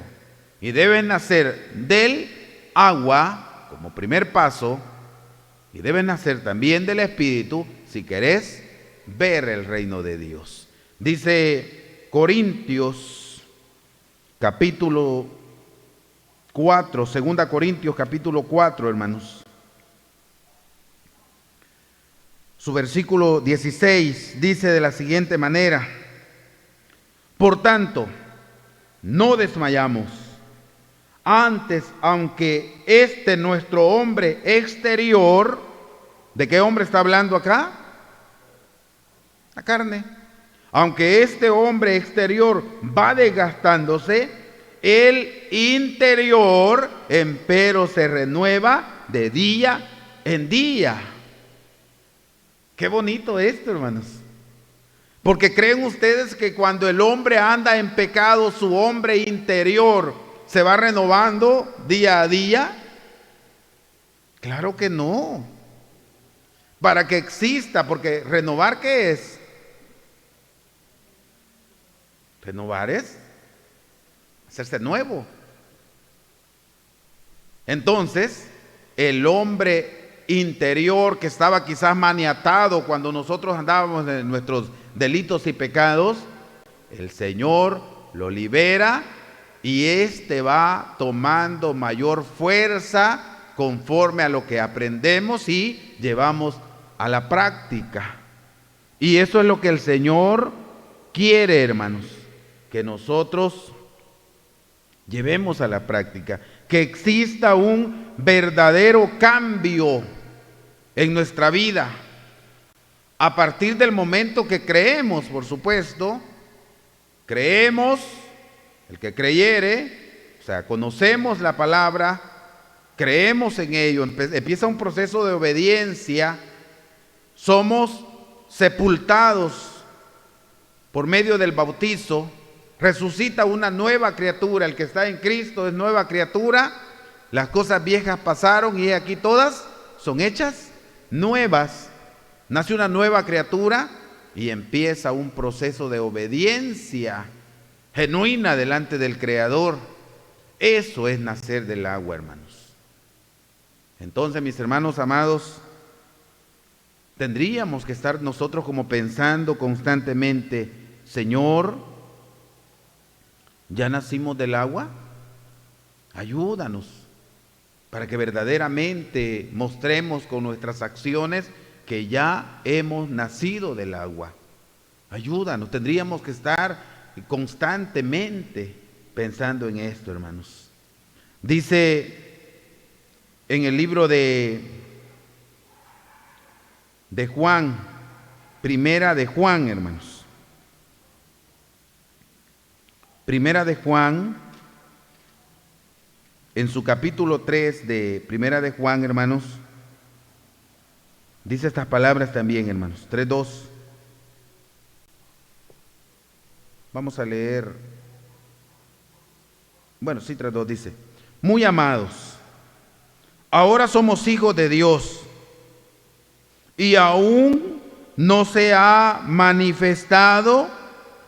y debes nacer del agua como primer paso, y debes nacer también del Espíritu si querés ver el reino de Dios. Dice Corintios capítulo 4, 2 Corintios capítulo 4, hermanos. Su versículo 16 dice de la siguiente manera: por tanto, no desmayamos. Antes, aunque nuestro hombre exterior, ¿de qué hombre está hablando acá? La carne. Aunque este hombre exterior va desgastándose, el interior empero se renueva de día en día. Qué bonito esto, hermanos. Porque ¿creen ustedes que cuando el hombre anda en pecado, su hombre interior se va renovando día a día? Claro que no. Para que exista, porque renovar, ¿qué es? Renovar es hacerse nuevo. Entonces, el hombre interior que estaba quizás maniatado cuando nosotros andábamos en nuestros delitos y pecados, el Señor lo libera y va tomando mayor fuerza conforme a lo que aprendemos y llevamos a la práctica. Y eso es lo que el Señor quiere, hermanos, que nosotros llevemos a la práctica, que exista un verdadero cambio en nuestra vida. A partir del momento que creemos, por supuesto, creemos, el que creyere, o sea, conocemos la palabra, creemos en ello, empieza un proceso de obediencia, somos sepultados por medio del bautizo, resucita una nueva criatura, el que está en Cristo es nueva criatura, las cosas viejas pasaron y aquí todas son hechas nuevas. Nace una nueva criatura y empieza un proceso de obediencia genuina delante del Creador. Eso es nacer del agua, hermanos. Entonces, mis hermanos amados, tendríamos que estar nosotros como pensando constantemente: Señor, ¿ya nacimos del agua? Ayúdanos para que verdaderamente mostremos con nuestras acciones que ya hemos nacido del agua. Ayúdanos, tendríamos que estar constantemente pensando en esto, hermanos. Dice en el libro de Juan, primera de Juan, hermanos. Primera de Juan, en su capítulo 3 de Primera de Juan, hermanos, dice estas palabras también, hermanos. 3:2. Vamos a leer. Bueno, sí, 3:2 dice: muy amados, ahora somos hijos de Dios, y aún no se ha manifestado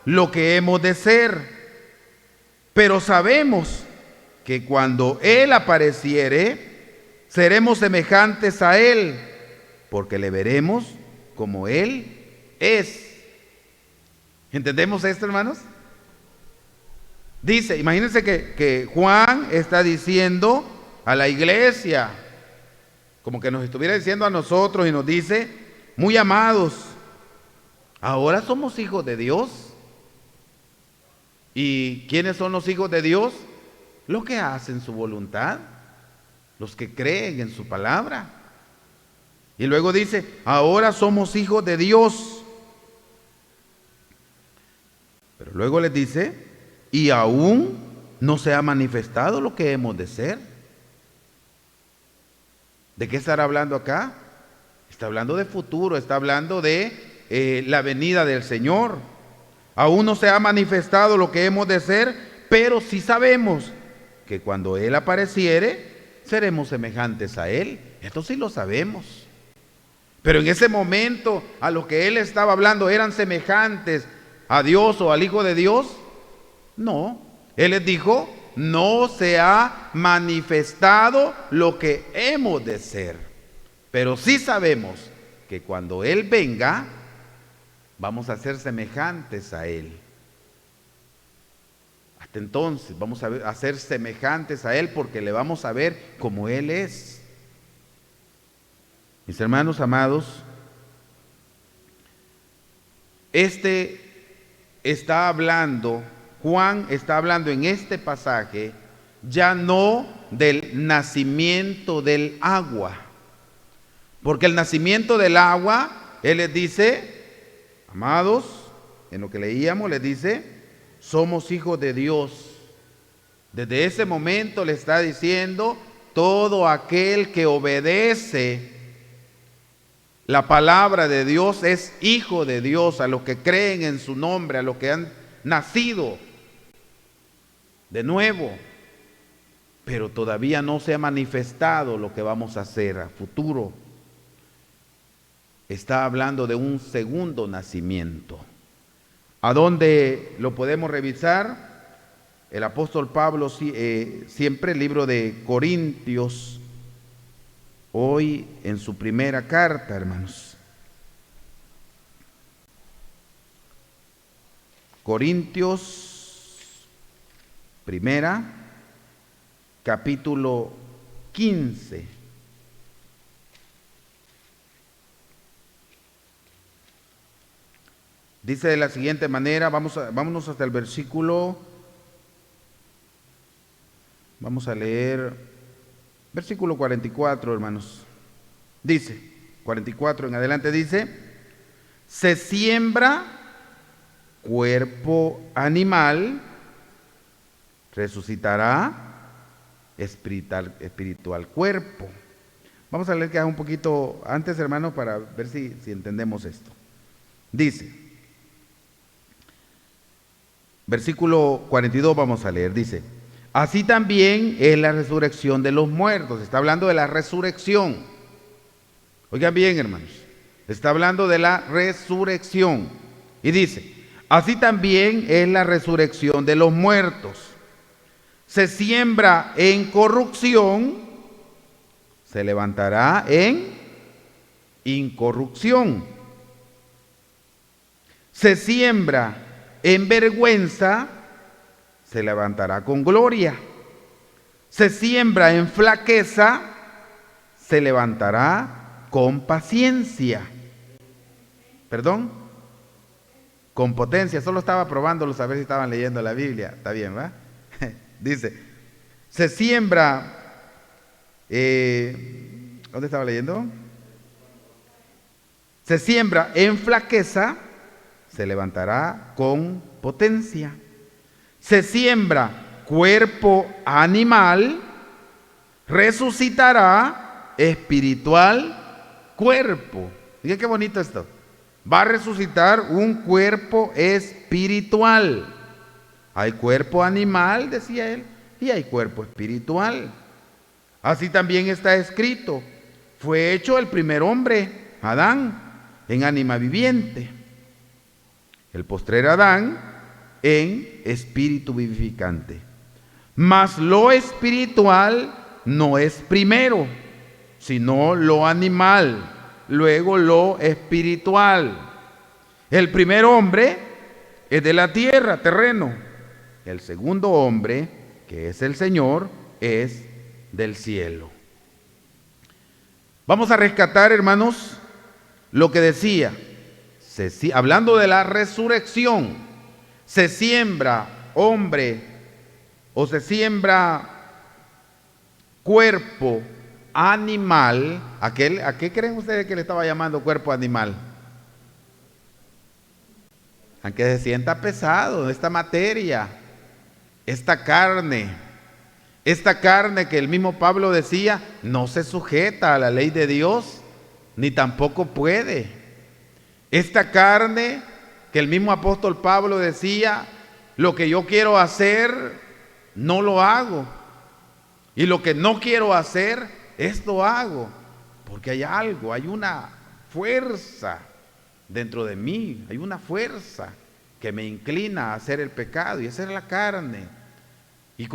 lo que hemos de ser, pero sabemos que cuando Él apareciere, seremos semejantes a Él, porque le veremos como Él es. ¿Entendemos esto, hermanos? Dice, imagínense que Juan está diciendo a la iglesia, como que nos estuviera diciendo a nosotros, y nos dice: muy amados, ahora somos hijos de Dios. ¿Y quiénes son los hijos de Dios? Los que hacen su voluntad, los que creen en su palabra. Y luego dice: ahora somos hijos de Dios. Pero luego les dice: y aún no se ha manifestado lo que hemos de ser. ¿De qué estará hablando acá? Está hablando de futuro, está hablando de la venida del Señor. Aún no se ha manifestado lo que hemos de ser, pero sí sabemos que cuando Él apareciere, seremos semejantes a Él. Esto sí lo sabemos. Pero en ese momento, a lo que Él estaba hablando, ¿eran semejantes a Dios o al Hijo de Dios? No. Él les dijo: no se ha manifestado lo que hemos de ser, pero sí sabemos que cuando Él venga, vamos a ser semejantes a Él. Hasta entonces vamos a ser semejantes a Él, porque le vamos a ver como Él es. Mis hermanos amados, Juan está hablando en este pasaje ya no del nacimiento del agua, porque el nacimiento del agua, Él les dice, amados, en lo que leíamos, les dice: somos hijos de Dios. Desde ese momento le está diciendo: todo aquel que obedece la palabra de Dios es hijo de Dios, a los que creen en su nombre, a los que han nacido de nuevo. Pero todavía no se ha manifestado lo que vamos a hacer a futuro. Está hablando de un segundo nacimiento. ¿A dónde lo podemos revisar? El apóstol Pablo, siempre el libro de Corintios, hoy en su primera carta, hermanos. Corintios, primera, capítulo 15. Dice de la siguiente manera, vámonos hasta el versículo, vamos a leer versículo 44, hermanos. Dice, 44 en adelante dice: se siembra cuerpo animal, resucitará espiritual cuerpo. Vamos a leer que un poquito antes, hermanos, para ver si entendemos esto. Dice, versículo 42 vamos a leer, dice: así también es la resurrección de los muertos. Está hablando de la resurrección. Oigan bien, hermanos, está hablando de la resurrección. Y dice: así también es la resurrección de los muertos. Se siembra en corrupción, se levantará en incorrupción. Se siembra en vergüenza, se levantará con gloria. Se siembra en flaqueza, se levantará con paciencia. ¿Perdón? Con potencia. Solo estaba probándolos a ver si estaban leyendo la Biblia. Está bien, ¿va? Dice: Se siembra, ¿dónde estaba leyendo? Se siembra en flaqueza, se levantará con potencia. Se siembra cuerpo animal, resucitará espiritual cuerpo. Miren qué bonito esto. Va a resucitar un cuerpo espiritual. Hay cuerpo animal, decía él, y hay cuerpo espiritual. Así también está escrito: fue hecho el primer hombre, Adán, en ánima viviente. El postrer Adán en espíritu vivificante. Mas lo espiritual no es primero, sino lo animal, luego lo espiritual. El primer hombre es de la tierra, terreno. El segundo hombre, que es el Señor, es del cielo. Vamos a rescatar, hermanos, lo que decía, hablando de la resurrección. Se siembra hombre o se siembra cuerpo animal. ¿A qué creen ustedes que le estaba llamando cuerpo animal? Aunque se sienta pesado esta materia, esta carne que el mismo Pablo decía, no se sujeta a la ley de Dios, ni tampoco puede. Esta carne que el mismo apóstol Pablo decía, lo que yo quiero hacer, no lo hago. Y lo que no quiero hacer, esto hago. Porque hay algo, hay una fuerza dentro de mí, hay una fuerza que me inclina a hacer el pecado, y esa es la carne. Y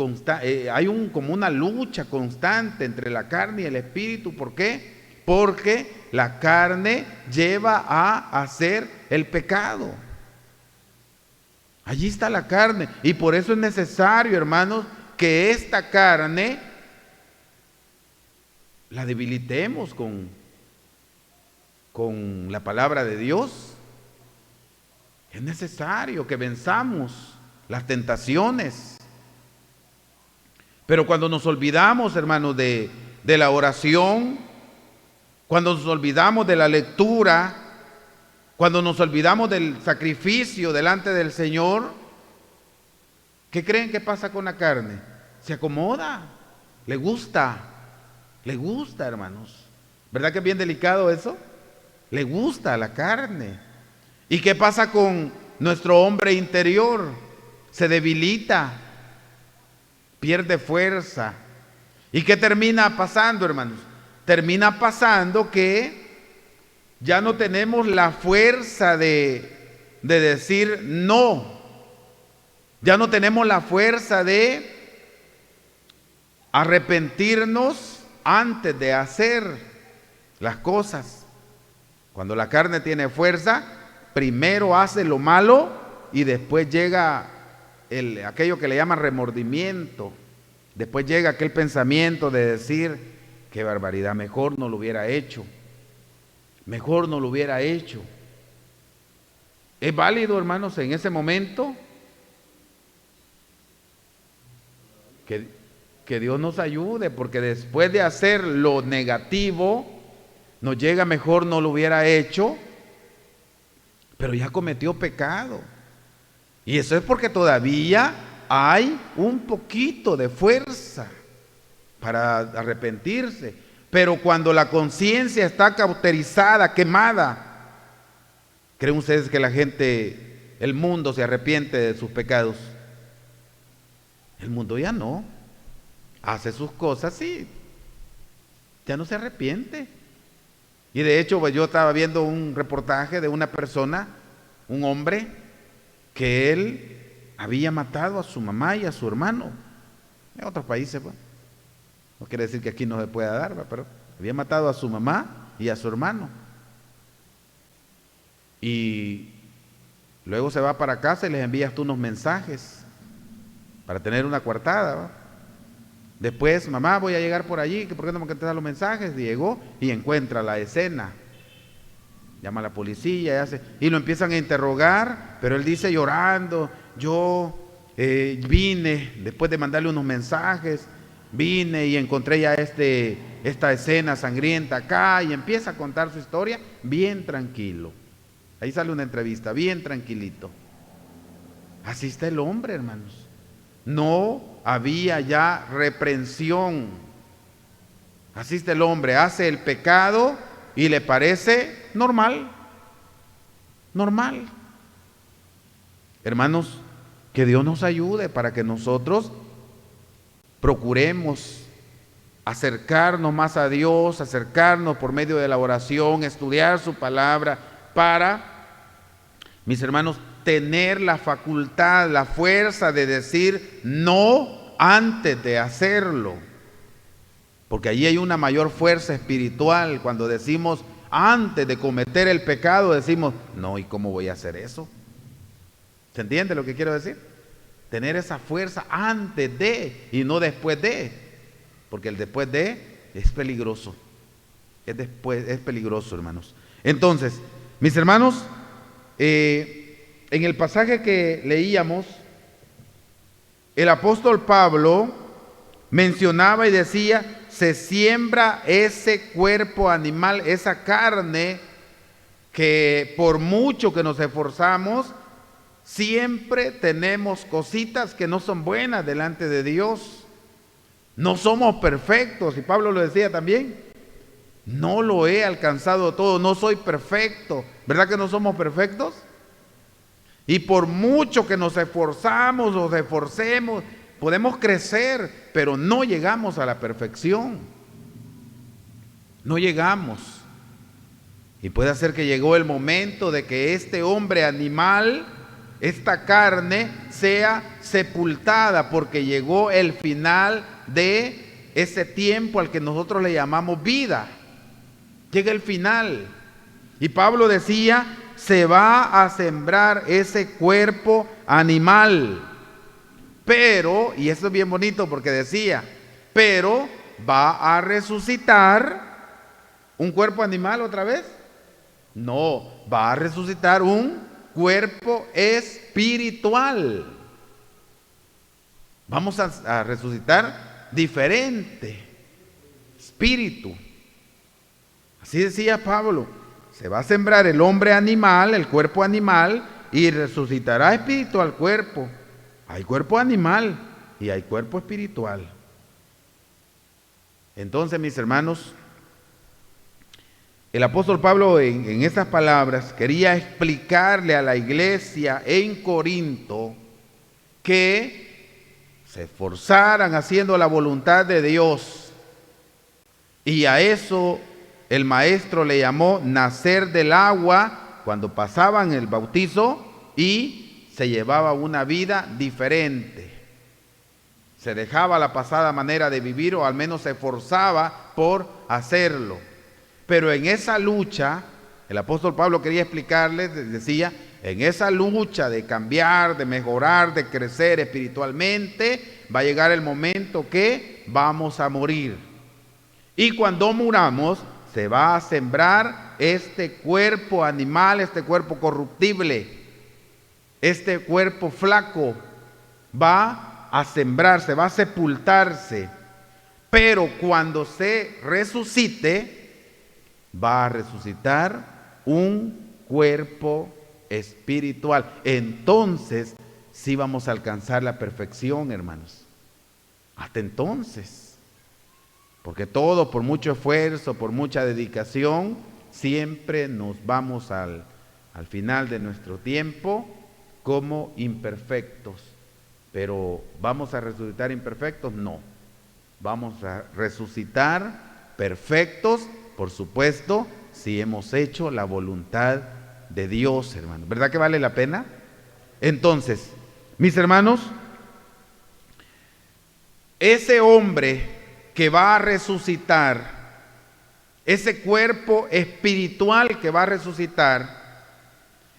hay como una lucha constante entre la carne y el espíritu. ¿Por qué? Porque la carne lleva a hacer el pecado. Allí está la carne, y por eso es necesario, hermanos, que esta carne la debilitemos con la palabra de Dios. Es necesario que venzamos las tentaciones. Pero cuando nos olvidamos, hermanos, de la oración, cuando nos olvidamos de la lectura, cuando nos olvidamos del sacrificio delante del Señor, ¿qué creen que pasa con la carne? Se acomoda, le gusta, hermanos. ¿Verdad que es bien delicado eso? Le gusta a la carne. ¿Y qué pasa con nuestro hombre interior? Se debilita, pierde fuerza. ¿Y qué termina pasando, hermanos? Termina pasando que ya no tenemos la fuerza de decir no. Ya no tenemos la fuerza de arrepentirnos antes de hacer las cosas. Cuando la carne tiene fuerza, primero hace lo malo y después llega aquello que le llaman remordimiento. Después llega aquel pensamiento de decir, qué barbaridad, mejor no lo hubiera hecho. Mejor no lo hubiera hecho. ¿Es válido, hermanos, en ese momento que Dios nos ayude? Porque después de hacer lo negativo, nos llega mejor no lo hubiera hecho, pero ya cometió pecado. Y eso es porque todavía hay un poquito de fuerza para arrepentirse. Pero cuando la conciencia está cauterizada, quemada, ¿creen ustedes que la gente, el mundo se arrepiente de sus pecados? El mundo ya no. Hace sus cosas, sí. Ya no se arrepiente. Y de hecho, pues yo estaba viendo un reportaje de una persona, un hombre, que él había matado a su mamá y a su hermano. En otros países, pues. No quiere decir que aquí no se pueda dar, pero había matado a su mamá y a su hermano. Y luego se va para casa y les envía hasta unos mensajes para tener una coartada, ¿va? Después, mamá, voy a llegar por allí, ¿por qué no me contestas los mensajes? Y llegó y encuentra la escena. Llama a la policía y lo empiezan a interrogar, pero él dice llorando, yo vine después de mandarle unos mensajes vine y encontré ya esta escena sangrienta acá, y empieza a contar su historia bien tranquilo. Ahí sale una entrevista, bien tranquilito. Así está el hombre, hermanos. No había ya reprensión. Así está el hombre, hace el pecado y le parece normal. Normal. Hermanos, que Dios nos ayude para que nosotros procuremos acercarnos más a Dios, acercarnos por medio de la oración, estudiar su palabra, para, mis hermanos, tener la facultad, la fuerza de decir no antes de hacerlo. Porque allí hay una mayor fuerza espiritual. Cuando decimos antes de cometer el pecado, decimos, no, ¿y cómo voy a hacer eso? ¿Se entiende lo que quiero decir? Tener esa fuerza antes de y no después de. Porque el después de es peligroso. Es peligroso, hermanos. Entonces, mis hermanos, en el pasaje que leíamos, el apóstol Pablo mencionaba y decía, se siembra ese cuerpo animal, esa carne, que por mucho que nos esforzamos, siempre tenemos cositas que no son buenas delante de Dios. No somos perfectos, y Pablo lo decía también, no lo he alcanzado todo, no soy perfecto. ¿Verdad que no somos perfectos? Y por mucho que nos esforzamos o esforcemos, podemos crecer, pero no llegamos a la perfección. No llegamos. Y puede ser que llegó el momento de que este hombre animal, esta carne, sea sepultada, porque llegó el final de ese tiempo al que nosotros le llamamos vida. Llega el final. Y Pablo decía, se va a sembrar ese cuerpo animal. Pero, y eso es bien bonito porque decía, pero va a resucitar un cuerpo animal otra vez. No, va a resucitar un cuerpo espiritual. Vamos a resucitar diferente, espíritu. Así decía Pablo, se va a sembrar el hombre animal, el cuerpo animal, y resucitará espiritual cuerpo. Hay cuerpo animal y hay cuerpo espiritual. Entonces, mis hermanos, el apóstol Pablo en esas palabras quería explicarle a la iglesia en Corinto que se esforzaran haciendo la voluntad de Dios. Y a eso el maestro le llamó nacer del agua, cuando pasaban el bautizo y se llevaba una vida diferente. Se dejaba la pasada manera de vivir, o al menos se esforzaba por hacerlo. Pero en esa lucha, el apóstol Pablo quería explicarles, decía, en esa lucha de cambiar, de mejorar, de crecer espiritualmente, va a llegar el momento que vamos a morir. Y cuando muramos, se va a sembrar este cuerpo animal, este cuerpo corruptible, este cuerpo flaco, va a sembrarse, va a sepultarse. Pero cuando se resucite, va a resucitar un cuerpo espiritual. Entonces, sí vamos a alcanzar la perfección, hermanos. Hasta entonces. Porque todo, por mucho esfuerzo, por mucha dedicación, siempre nos vamos al final de nuestro tiempo como imperfectos. Pero ¿vamos a resucitar imperfectos? No. Vamos a resucitar perfectos, por supuesto, si hemos hecho la voluntad de Dios, hermanos. ¿Verdad que vale la pena? Entonces, mis hermanos, ese hombre que va a resucitar, ese cuerpo espiritual que va a resucitar,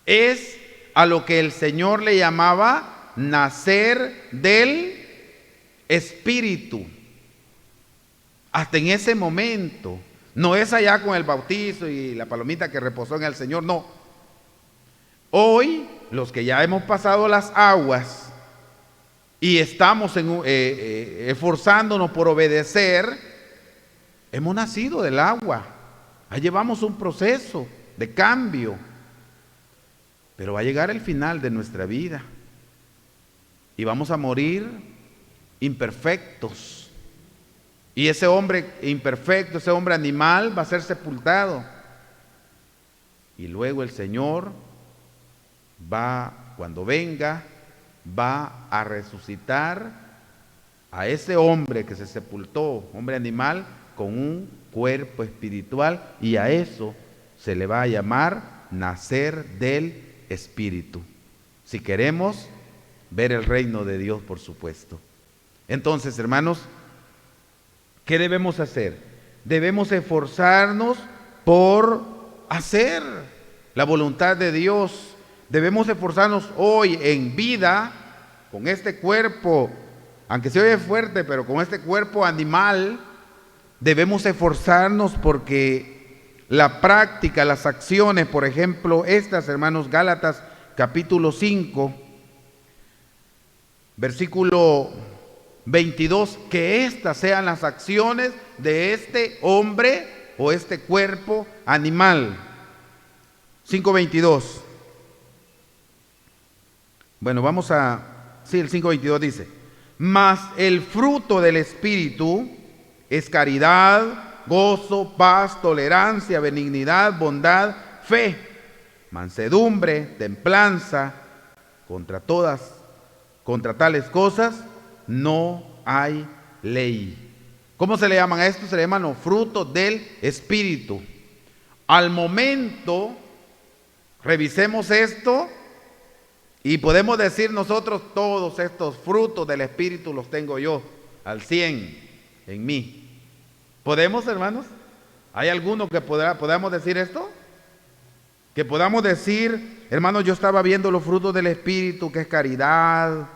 es a lo que el Señor le llamaba nacer del Espíritu. Hasta en ese momento, no es allá con el bautizo y la palomita que reposó en el Señor, no. Hoy, los que ya hemos pasado las aguas, y estamos esforzándonos por obedecer, hemos nacido del agua. Ahí llevamos un proceso de cambio, pero va a llegar el final de nuestra vida y vamos a morir imperfectos. Y ese hombre imperfecto, ese hombre animal va a ser sepultado. Y luego el Señor cuando venga, va a resucitar a ese hombre que se sepultó, hombre animal, con un cuerpo espiritual, y a eso se le va a llamar nacer del Espíritu. Si queremos ver el reino de Dios, por supuesto. Entonces, hermanos, ¿qué debemos hacer? Debemos esforzarnos por hacer la voluntad de Dios. Debemos esforzarnos hoy en vida con este cuerpo, aunque se oye fuerte, pero con este cuerpo animal, debemos esforzarnos porque la práctica, las acciones, por ejemplo, estas, hermanos, Gálatas capítulo 5, versículo 22, que estas sean las acciones de este hombre o este cuerpo animal. 5:22. Bueno, el 5:22 dice: mas el fruto del Espíritu es caridad, gozo, paz, tolerancia, benignidad, bondad, fe, mansedumbre, templanza. Contra tales cosas no hay ley. ¿Cómo se le llaman a esto? Se le llaman los frutos del Espíritu. Al momento, revisemos esto y podemos decir nosotros: todos estos frutos del Espíritu los tengo yo al 100 en mí. ¿Podemos, hermanos? ¿Hay alguno que podamos decir esto? Que podamos decir: hermanos, yo estaba viendo los frutos del Espíritu, que es caridad,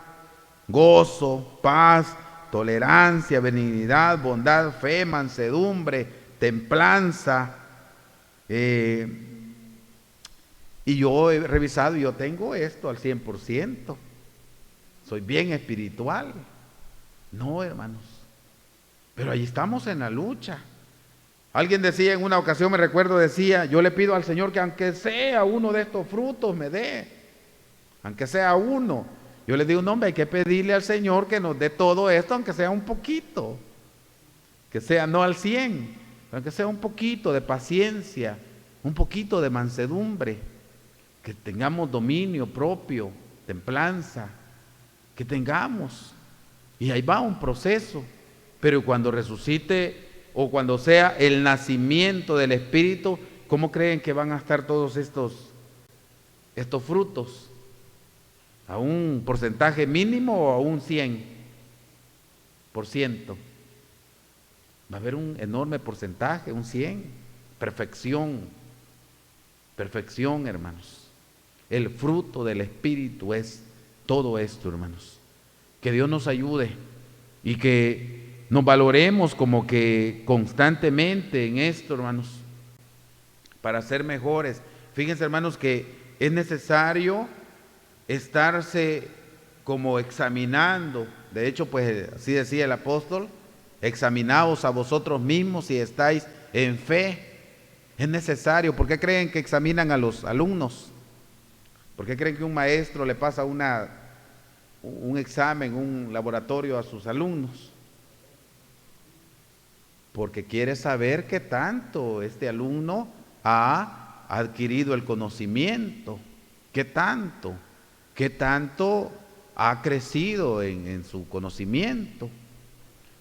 gozo, paz, tolerancia, benignidad, bondad, fe, mansedumbre, templanza. Y yo he revisado y yo tengo esto al 100%. Soy bien espiritual. No, hermanos. Pero ahí estamos en la lucha. Alguien decía en una ocasión, me recuerdo, decía: yo le pido al Señor que aunque sea uno de estos frutos me dé. Aunque sea uno. Yo le digo: no, hombre, hay que pedirle al Señor que nos dé todo esto, aunque sea un poquito. Que sea no al 100, aunque sea un poquito de paciencia, un poquito de mansedumbre. Que tengamos dominio propio, templanza, que tengamos. Y ahí va un proceso. Pero cuando resucite o cuando sea el nacimiento del Espíritu, ¿cómo creen que van a estar todos estos frutos? ¿A un porcentaje mínimo o a un 100%? Va a haber un enorme porcentaje, un 100%. Perfección, hermanos. El fruto del Espíritu es todo esto, hermanos. Que Dios nos ayude y que nos valoremos como que constantemente en esto, hermanos, para ser mejores. Fíjense, hermanos, que es necesario estarse como examinando. De hecho, pues así decía el apóstol: examinaos a vosotros mismos si estáis en fe. Es necesario. ¿Por qué creen que examinan a los alumnos? ¿Por qué creen que un maestro le pasa un examen, un laboratorio a sus alumnos? Porque quiere saber qué tanto este alumno ha adquirido el conocimiento, qué tanto ha crecido en su conocimiento.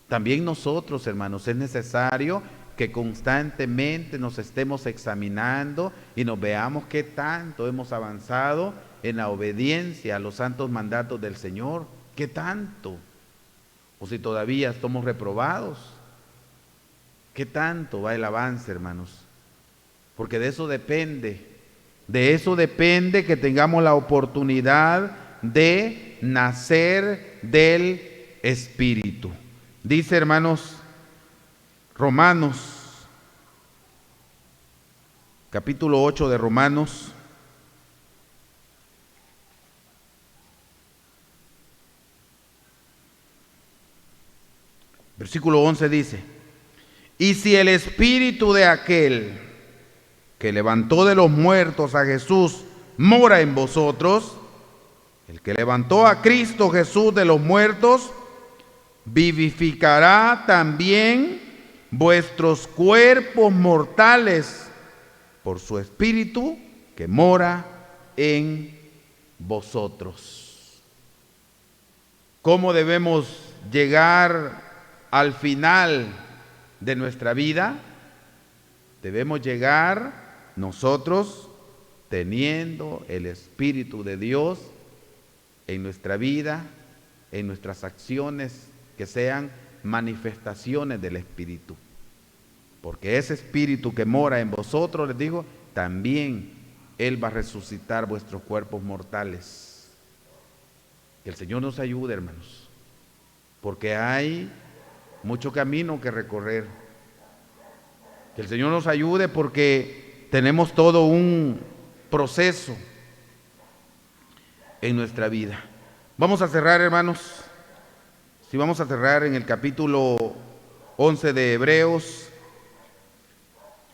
También nosotros, hermanos, es necesario que constantemente nos estemos examinando y nos veamos qué tanto hemos avanzado en la obediencia a los santos mandatos del Señor, qué tanto, o si todavía estamos reprobados, qué tanto va el avance, hermanos, porque de eso depende que tengamos la oportunidad de nacer del Espíritu. Dice, hermanos, Romanos, capítulo 8 de Romanos, Versículo 11 dice: y si el espíritu de aquel que levantó de los muertos a Jesús mora en vosotros, el que levantó a Cristo Jesús de los muertos, vivificará también vuestros cuerpos mortales por su espíritu que mora en vosotros. ¿Cómo debemos llegar al final de nuestra vida? Debemos llegar nosotros teniendo el Espíritu de Dios en nuestra vida, en nuestras acciones, que sean manifestaciones del Espíritu. Porque ese Espíritu que mora en vosotros, les digo, también Él va a resucitar vuestros cuerpos mortales. Que el Señor nos ayude, hermanos, porque hay mucho camino que recorrer. Que el Señor nos ayude porque tenemos todo un proceso en nuestra vida. Vamos a cerrar, hermanos. Sí, vamos a cerrar en el capítulo 11 de Hebreos,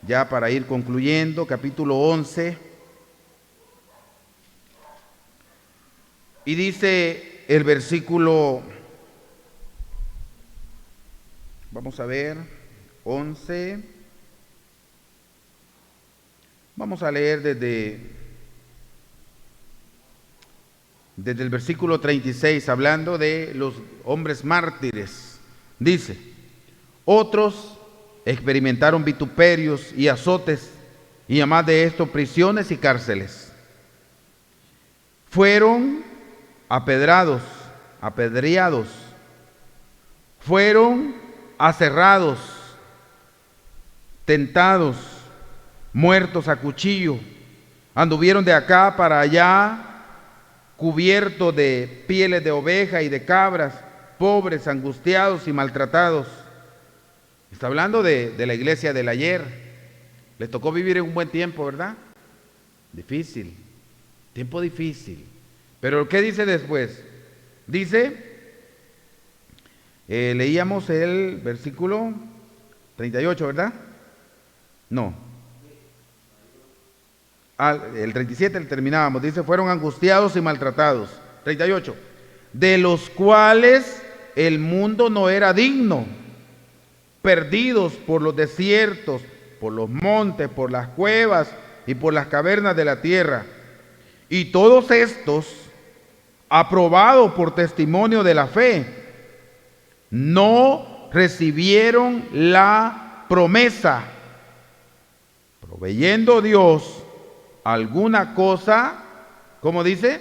ya para ir concluyendo, capítulo 11. Y dice el versículo, vamos a ver, 11. Vamos a leer desde el versículo 36, hablando de los hombres mártires. Dice: otros experimentaron vituperios y azotes, y además de esto prisiones y cárceles. Fueron apedreados, fueron aserrados, tentados, muertos a cuchillo, anduvieron de acá para allá, cubiertos de pieles de oveja y de cabras, pobres, angustiados y maltratados. Está hablando de la iglesia del ayer. Les tocó vivir en un buen tiempo, ¿verdad? Difícil, tiempo difícil. Pero ¿qué dice después? Dice, leíamos el versículo 38, ¿verdad? No. El 37 terminábamos. Dice, fueron angustiados y maltratados. 38. De los cuales el mundo no era digno, perdidos por los desiertos, por los montes, por las cuevas y por las cavernas de la tierra. Y todos estos, aprobados por testimonio de la fe, no recibieron la promesa, proveyendo Dios alguna cosa, ¿cómo dice?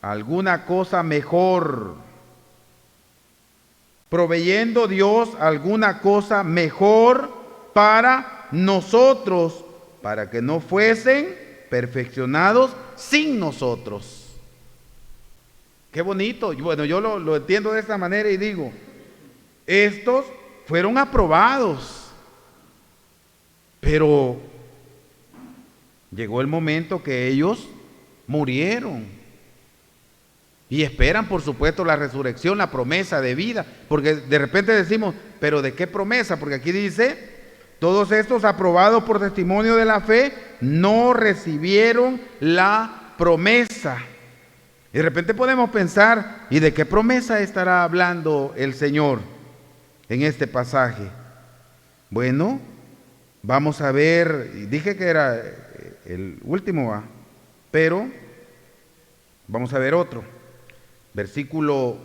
Alguna cosa mejor. Proveyendo Dios alguna cosa mejor para nosotros, para que no fuesen perfeccionados sin nosotros. Qué bonito. Bueno, yo lo entiendo de esta manera y digo, estos fueron aprobados, pero llegó el momento que ellos murieron y esperan, por supuesto, la resurrección, la promesa de vida, porque de repente decimos, pero ¿de qué promesa? Porque aquí dice, todos estos aprobados por testimonio de la fe no recibieron la promesa. Y de repente podemos pensar, ¿y de qué promesa estará hablando el Señor en este pasaje? Bueno, vamos a ver, dije que era el último, pero vamos a ver otro. Versículo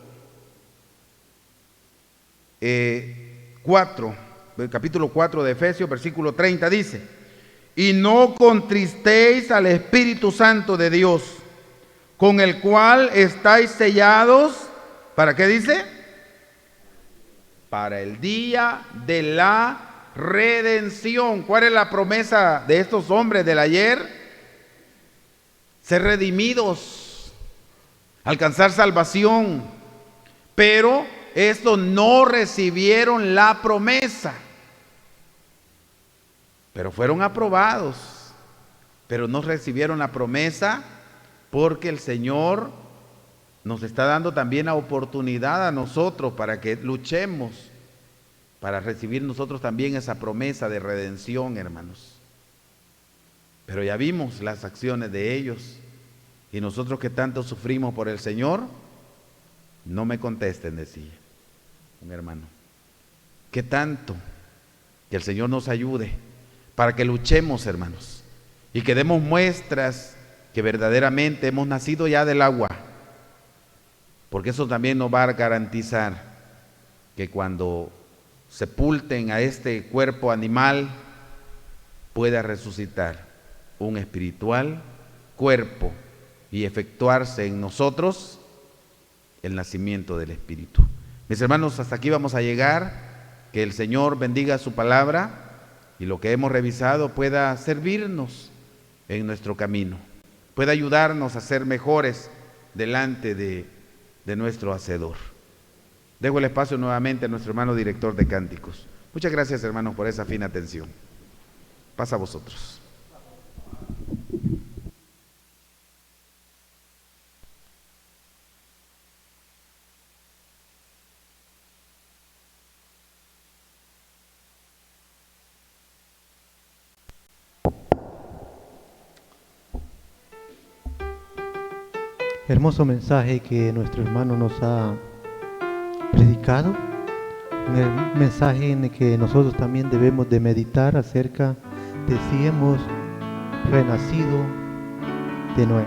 4, capítulo 4 de Efesios, versículo 30 dice, y no contristéis al Espíritu Santo de Dios, con el cual estáis sellados, ¿para qué dice? Para el día de la redención. ¿Cuál es la promesa de estos hombres del ayer? Ser redimidos, alcanzar salvación, pero estos no recibieron la promesa, pero fueron aprobados, pero no recibieron la promesa porque el Señor nos está dando también la oportunidad a nosotros para que luchemos para recibir nosotros también esa promesa de redención, hermanos. Pero ya vimos las acciones de ellos, y nosotros que tanto sufrimos por el Señor, no me contesten, decía un hermano. ¿Qué tanto? Que el Señor nos ayude para que luchemos, hermanos, y que demos muestras que verdaderamente hemos nacido ya del agua, porque eso también nos va a garantizar que cuando sepulten a este cuerpo animal pueda resucitar un espiritual cuerpo y efectuarse en nosotros el nacimiento del Espíritu. Mis hermanos, hasta aquí vamos a llegar. Que el Señor bendiga su palabra y lo que hemos revisado pueda servirnos en nuestro camino, pueda ayudarnos a ser mejores delante de nuestro Hacedor. Dejo el espacio nuevamente a nuestro hermano director de cánticos. Muchas gracias, hermanos, por esa fina atención. Pasa a vosotros.
Hermoso mensaje que nuestro hermano nos ha predicado, un mensaje en el que nosotros también debemos de meditar acerca de si hemos renacido de nuevo.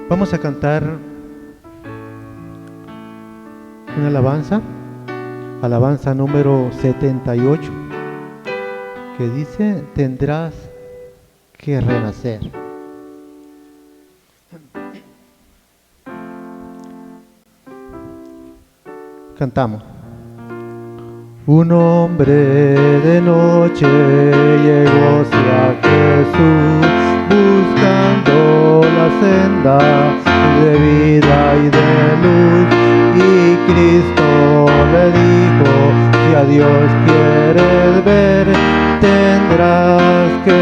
Vamos a cantar una alabanza número 78, que dice: tendrás que renacer. Cantamos. Un hombre de noche llegó hacia Jesús, buscando la senda de vida y de luz, y Cristo le dijo: si a Dios quieres ver, tendrás que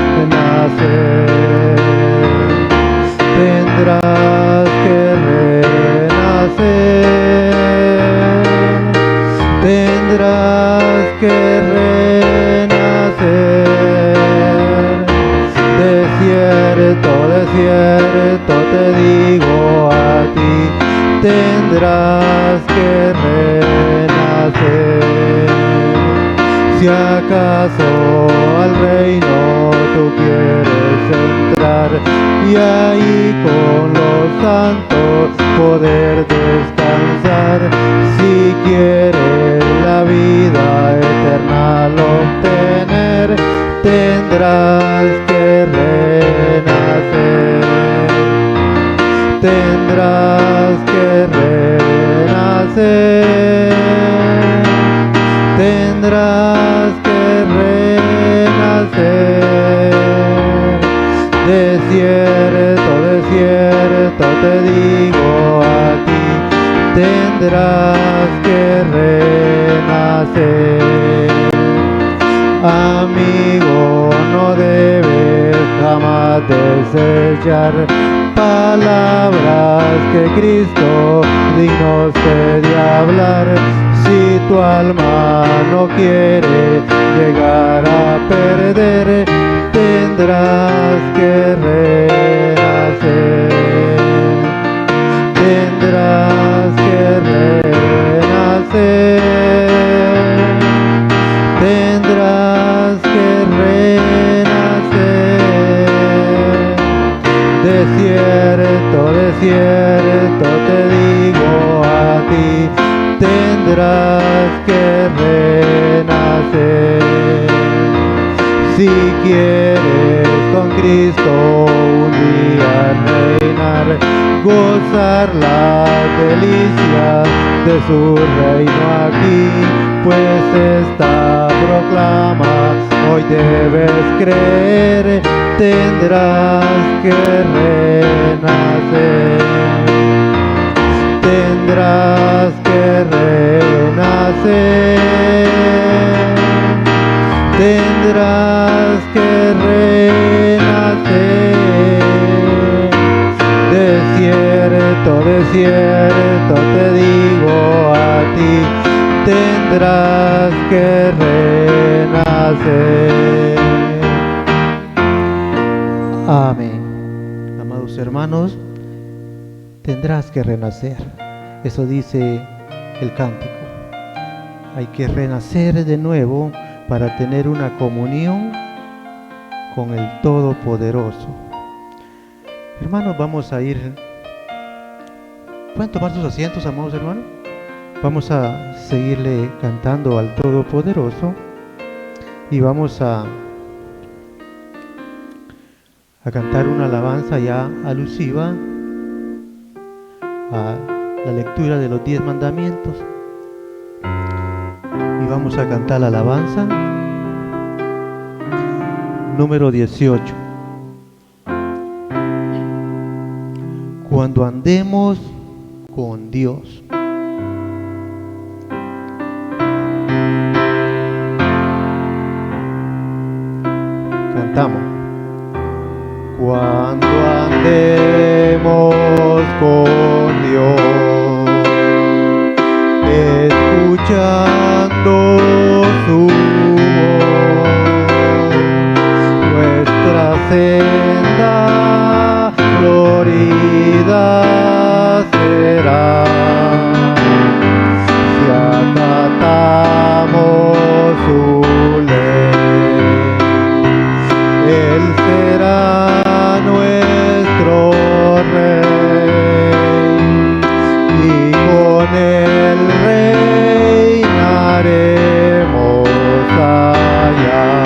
renacer. Tendrás que renacer. Tendrás que renacer. De cierto te digo a ti, tendrás que renacer. Si acaso al reino tú quieres entrar, y ahí con los santos poder descansar, si quieres la vida eterna al obtener, tendrás que renacer. Tendrás que renacer. Tendrás que renacer. De cierto te digo a ti, tendrás que renacer. Amigo, no debes jamás desechar palabras que Cristo digno se de hablar. Si tu alma no quiere llegar a perder, tendrás que renacer. Tendrás que renacer. Tendrás que renacer. De cierto te digo a ti, tendrás que renacer. Si quieres con Cristo un día reinar, gozar las delicias de su reino aquí, pues esta proclama hoy debes creer, tendrás que renacer. Tendrás que renacer. Tendrás que renacer. De cierto te digo a ti, tendrás que renacer. Amén. Amados hermanos, tendrás que renacer. Eso dice el cántico. Hay que renacer de nuevo para tener una comunión con el Todopoderoso. Hermanos, vamos a ir. ¿Pueden tomar sus asientos, amados hermanos? Vamos a seguirle cantando al Todopoderoso y vamos a cantar una alabanza ya alusiva a la lectura de los 10 mandamientos. Y vamos a cantar la alabanza número 18. Cuando andemos con Dios. Cantamos. Cuando andemos con Dios, escuchando su voz, nuestra senda florida será, si acatamos su ley, Él será nuestro Rey, y con Él reinaremos allá.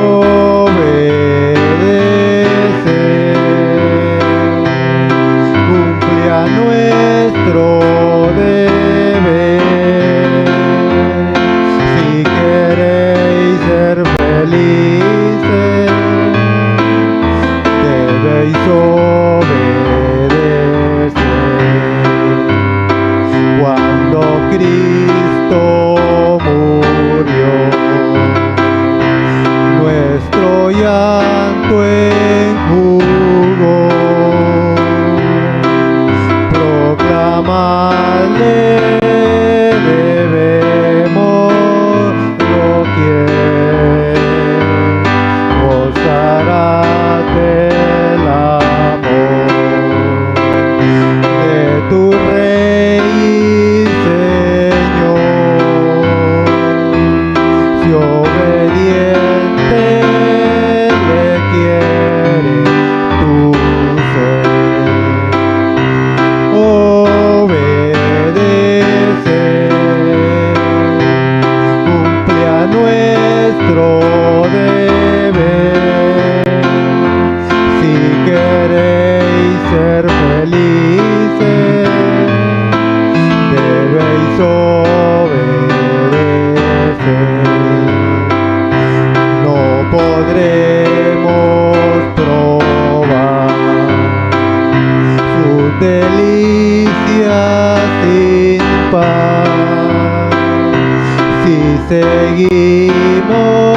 Obedecer cumple a nuestro deber. Si queréis ser felices, debéis obedecer. Cuando Cristo murió, nuestro llanto enjugó. Proclamarle debemos lo que gozarás del amor de tu Rey y Señor. Si obediente le quieres tu ser, obedecer cumple a nuestro deber. Si queréis ser felices, debéis obedecer. No podremos probar sus delicias sin par si seguimos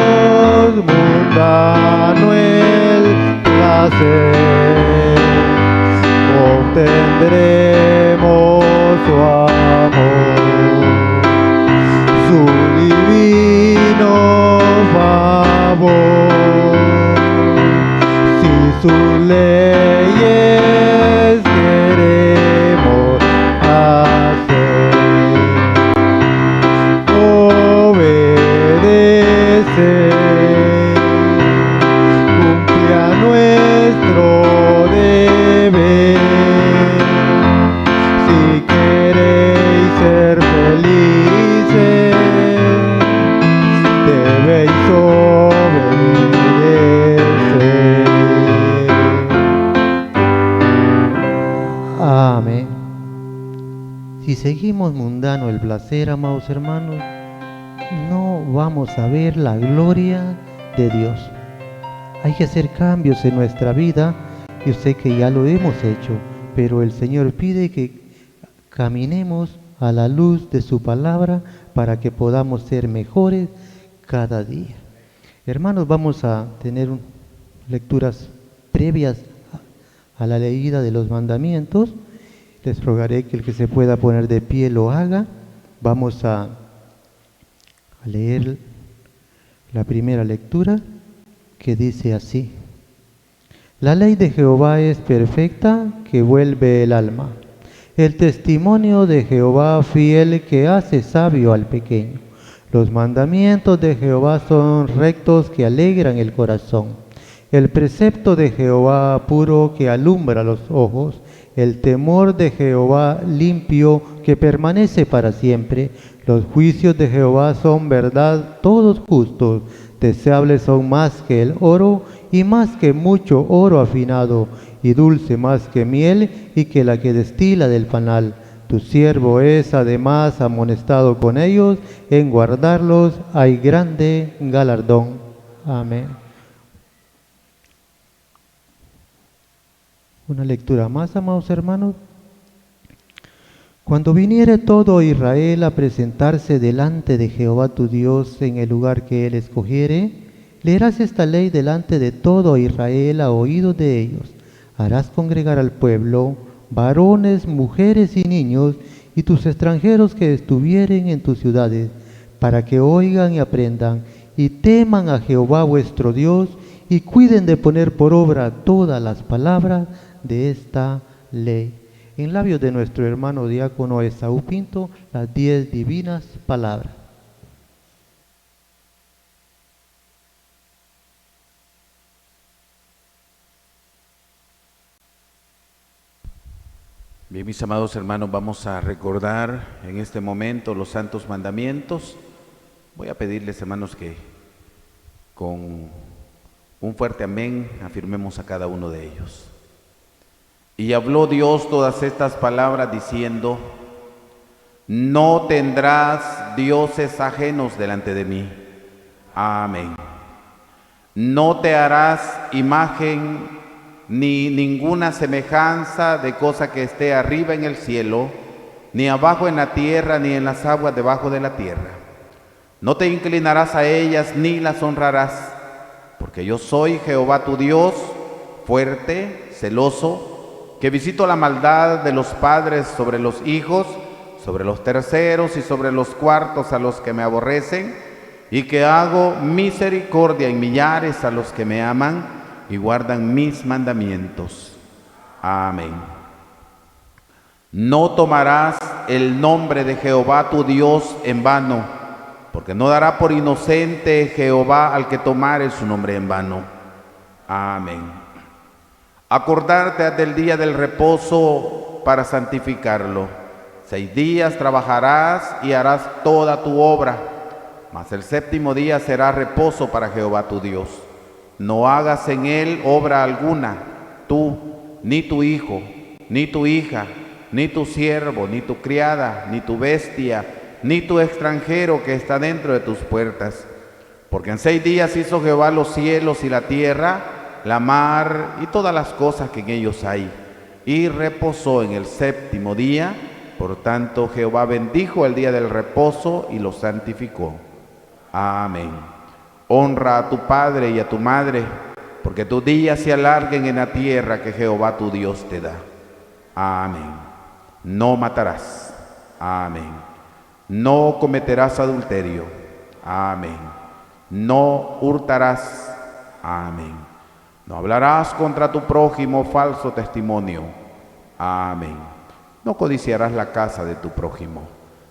mundano el placer. Obtendremos su amor, su divino favor, si sus leyes queremos hacer. Obedecer cumple a nuestro deber. Si queréis ser felices, debéis obedecer. Amén. Si seguimos mundano el placer, amados hermanos, no vamos a ver la gloria de Dios. Hay que hacer cambios en nuestra vida. Yo sé que ya lo hemos hecho, pero el Señor pide que caminemos a la luz de su palabra para que podamos ser mejores cada día. Hermanos, vamos a tener lecturas previas a la leída de los mandamientos. Les rogaré que el que se pueda poner de pie lo haga. Vamos a leer la primera lectura, que dice así: La ley de Jehová es perfecta, que vuelve el alma. El testimonio de Jehová fiel, que hace sabio al pequeño. Los mandamientos de Jehová son rectos, que alegran el corazón. El precepto de Jehová puro, que alumbra los ojos. El temor de Jehová limpio, que permanece para siempre. Los juicios de Jehová son verdad, todos justos. Deseables son más que el oro, y más que mucho oro afinado, y dulce más que miel, y que la que destila del panal. Tu siervo es además amonestado con ellos, en guardarlos hay grande galardón. Amén. Una lectura más, amados hermanos. Cuando viniere todo Israel a presentarse delante de Jehová tu Dios en el lugar que él escogiere, leerás esta ley delante de todo Israel a oídos de ellos. Harás congregar al pueblo, varones, mujeres y niños, y tus extranjeros que estuvieren en tus ciudades, para que oigan y aprendan, y teman a Jehová vuestro Dios, y cuiden de poner por obra todas las palabras de esta ley. En labios de nuestro hermano diácono Esaú Pinto, las 10 divinas palabras.
Bien, mis amados hermanos, vamos a recordar en este momento los santos mandamientos. Voy a pedirles, hermanos, que con un fuerte amén afirmemos a cada uno de ellos. Y habló Dios todas estas palabras diciendo: no tendrás dioses ajenos delante de mí. Amén. No te harás imagen ni ninguna semejanza de cosa que esté arriba en el cielo, ni abajo en la tierra, ni en las aguas debajo de la tierra. No te inclinarás a ellas ni las honrarás, porque yo soy Jehová tu Dios, fuerte, celoso, que visito la maldad de los padres sobre los hijos, sobre los terceros y sobre los cuartos a los que me aborrecen, y que hago misericordia en millares a los que me aman y guardan mis mandamientos. Amén. No tomarás el nombre de Jehová tu Dios en vano, porque no dará por inocente Jehová al que tomare su nombre en vano. Amén. Acordarte del día del reposo para santificarlo. 6 días trabajarás y harás toda tu obra, mas el 7º día será reposo para Jehová tu Dios. No hagas en él obra alguna, tú, ni tu hijo, ni tu hija, ni tu siervo, ni tu criada, ni tu bestia, ni tu extranjero que está dentro de tus puertas. Porque en 6 días hizo Jehová los cielos y la tierra, la mar y todas las cosas que en ellos hay, y reposó en el 7º día. Por tanto, Jehová bendijo el día del reposo y lo santificó. Amén. Honra a tu padre y a tu madre, porque tus días se alarguen en la tierra que Jehová tu Dios te da. Amén. No matarás. Amén. No cometerás adulterio. Amén. No hurtarás. Amén. No hablarás contra tu prójimo falso testimonio. Amén. No codiciarás la casa de tu prójimo.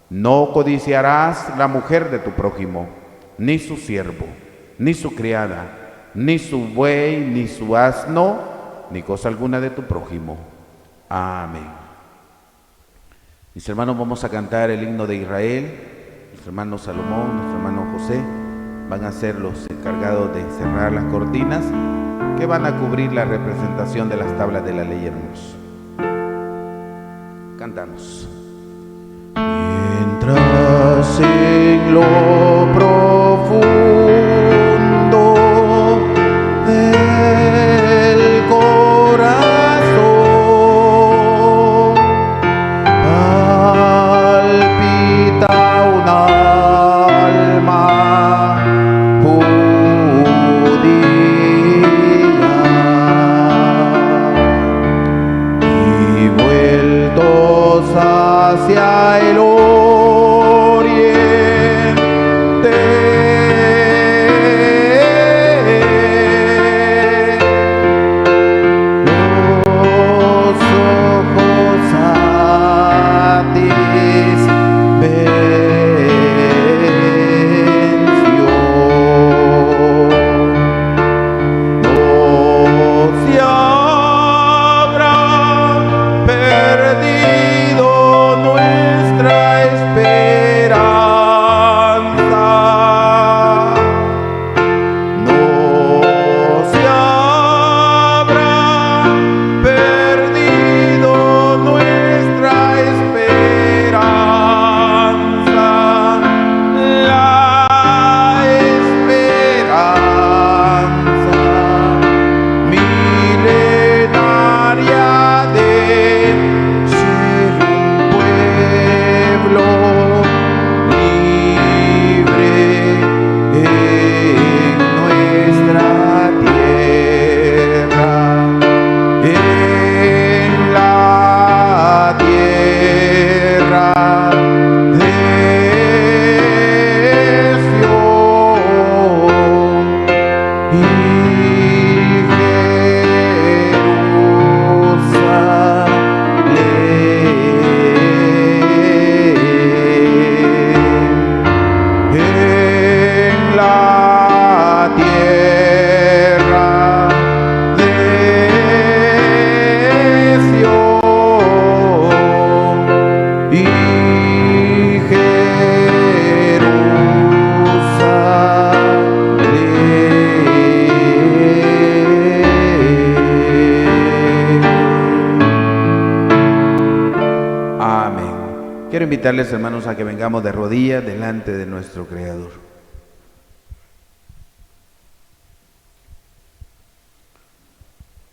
No codiciarás la mujer de tu prójimo, ni su siervo, ni su criada, ni su buey, ni su asno, ni cosa alguna de tu prójimo. Amén. Mis hermanos, vamos a cantar el himno de Israel. Nuestro hermano Salomón, nuestro hermano José van a ser los encargados de cerrar las cortinas que van a cubrir la representación de las tablas de la ley, hermanos. Cantamos. Mientras en lo profundo del corazón palpita un alma judía, hacia el Quiero invitarles, hermanos, a que vengamos de rodillas delante de nuestro Creador.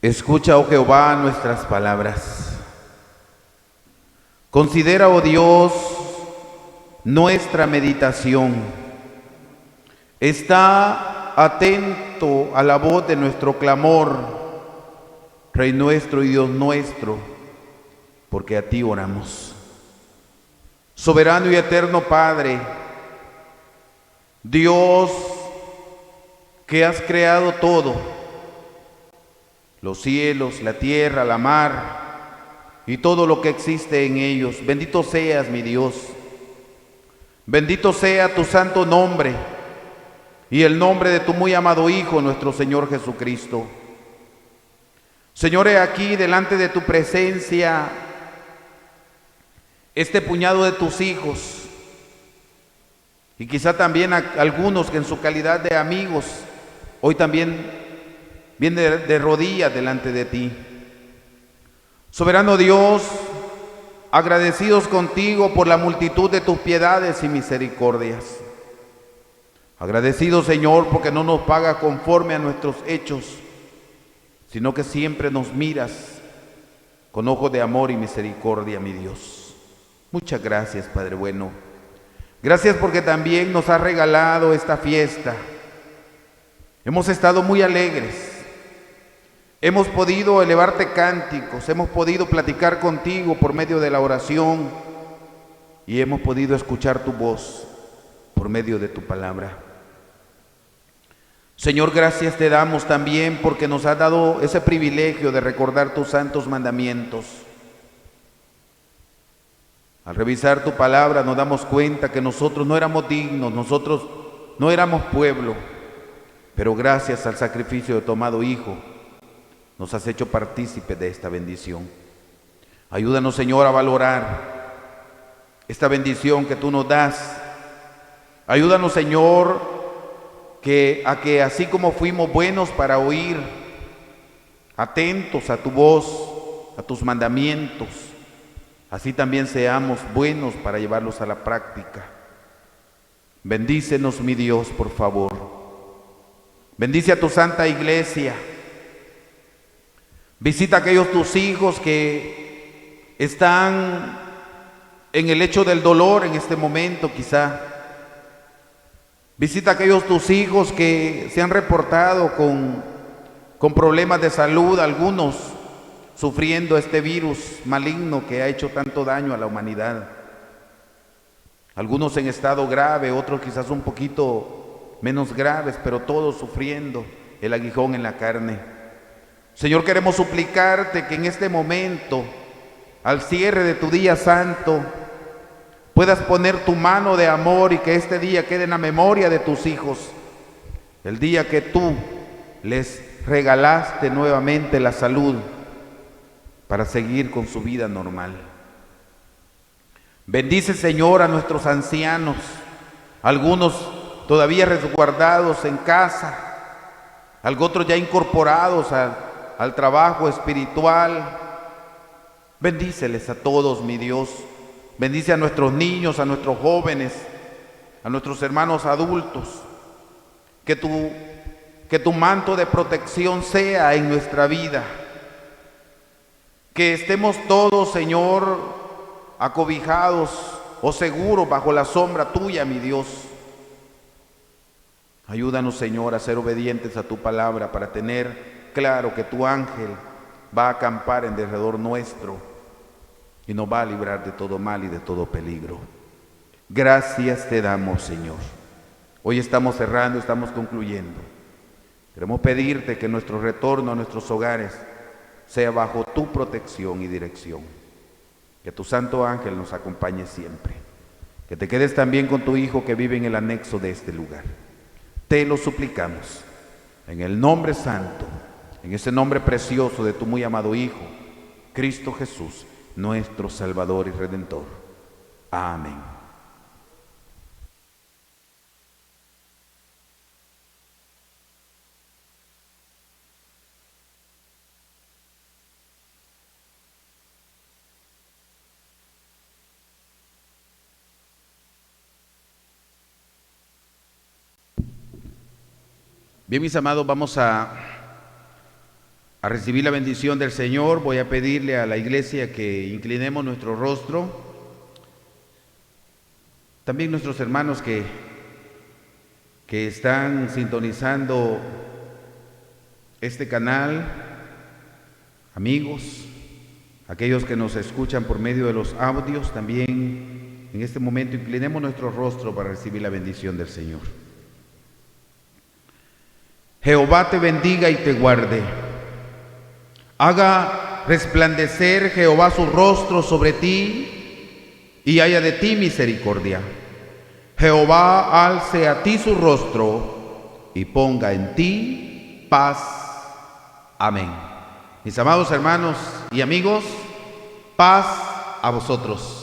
Escucha, oh Jehová, nuestras palabras. Considera, oh Dios, nuestra meditación. Está atento a la voz de nuestro clamor, Rey nuestro y Dios nuestro, porque a ti oramos. Soberano y eterno Padre, Dios que has creado todo, los cielos, la tierra, la mar y todo lo que existe en ellos. Bendito seas, mi Dios. Bendito sea tu santo nombre y el nombre de tu muy amado Hijo, nuestro Señor Jesucristo. Señor, he aquí delante de tu presencia este puñado de tus hijos, y quizá también algunos que en su calidad de amigos hoy también vienen de rodillas delante de ti. Soberano Dios, agradecidos contigo por la multitud de tus piedades y misericordias. Agradecidos, Señor, porque no nos pagas conforme a nuestros hechos, sino que siempre nos miras con ojos de amor y misericordia, mi Dios. Muchas gracias, Padre bueno. Gracias porque también nos has regalado esta fiesta. Hemos estado muy alegres. Hemos podido elevarte cánticos, hemos podido platicar contigo por medio de la oración y hemos podido escuchar tu voz por medio de tu palabra. Señor, gracias te damos también porque nos has dado ese privilegio de recordar tus santos mandamientos. Al revisar tu palabra nos damos cuenta que nosotros no éramos dignos, nosotros no éramos pueblo, pero gracias al sacrificio de tu amado Hijo nos has hecho partícipes de esta bendición. Ayúdanos, Señor, a valorar esta bendición que tú nos das. Ayúdanos, Señor, a que así como fuimos buenos para oír, atentos a tu voz, a tus mandamientos, así también seamos buenos para llevarlos a la práctica. Bendícenos, mi Dios, por favor. Bendice a tu santa iglesia. Visita a aquellos tus hijos que están en el lecho del dolor en este momento, quizá. Visita a aquellos tus hijos que se han reportado con problemas de salud, algunos sufriendo este virus maligno que ha hecho tanto daño a la humanidad. Algunos en estado grave, otros quizás un poquito menos graves, pero todos sufriendo el aguijón en la carne. Señor, queremos suplicarte que en este momento, al cierre de tu día santo, puedas poner tu mano de amor y que este día quede en la memoria de tus hijos, el día que tú les regalaste nuevamente la salud para seguir con su vida normal. Bendice, Señor, a nuestros ancianos, algunos todavía resguardados en casa, otros ya incorporados al trabajo espiritual. Bendíceles a todos, mi Dios. Bendice a nuestros niños, a nuestros jóvenes, a nuestros hermanos adultos. Que tu manto de protección sea en nuestra vida. Que estemos todos, Señor, acobijados o seguros bajo la sombra tuya, mi Dios. Ayúdanos, Señor, a ser obedientes a tu palabra para tener claro que tu ángel va a acampar en derredor nuestro y nos va a librar de todo mal y de todo peligro. Gracias te damos, Señor. Hoy estamos cerrando, estamos concluyendo. Queremos pedirte que nuestro retorno a nuestros hogares sea bajo tu protección y dirección. Que tu santo ángel nos acompañe siempre. Que te quedes también con tu hijo que vive en el anexo de este lugar. Te lo suplicamos en el nombre santo, en ese nombre precioso de tu muy amado Hijo, Cristo Jesús, nuestro Salvador y Redentor. Amén. Bien, mis amados, vamos a recibir la bendición del Señor. Voy a pedirle a la iglesia que inclinemos nuestro rostro. También nuestros hermanos que están sintonizando este canal, amigos, aquellos que nos escuchan por medio de los audios, también en este momento inclinemos nuestro rostro para recibir la bendición del Señor. Jehová te bendiga y te guarde. Haga resplandecer Jehová su rostro sobre ti y haya de ti misericordia. Jehová alce a ti su rostro y ponga en ti paz. Amén. Mis amados hermanos y amigos, paz a vosotros.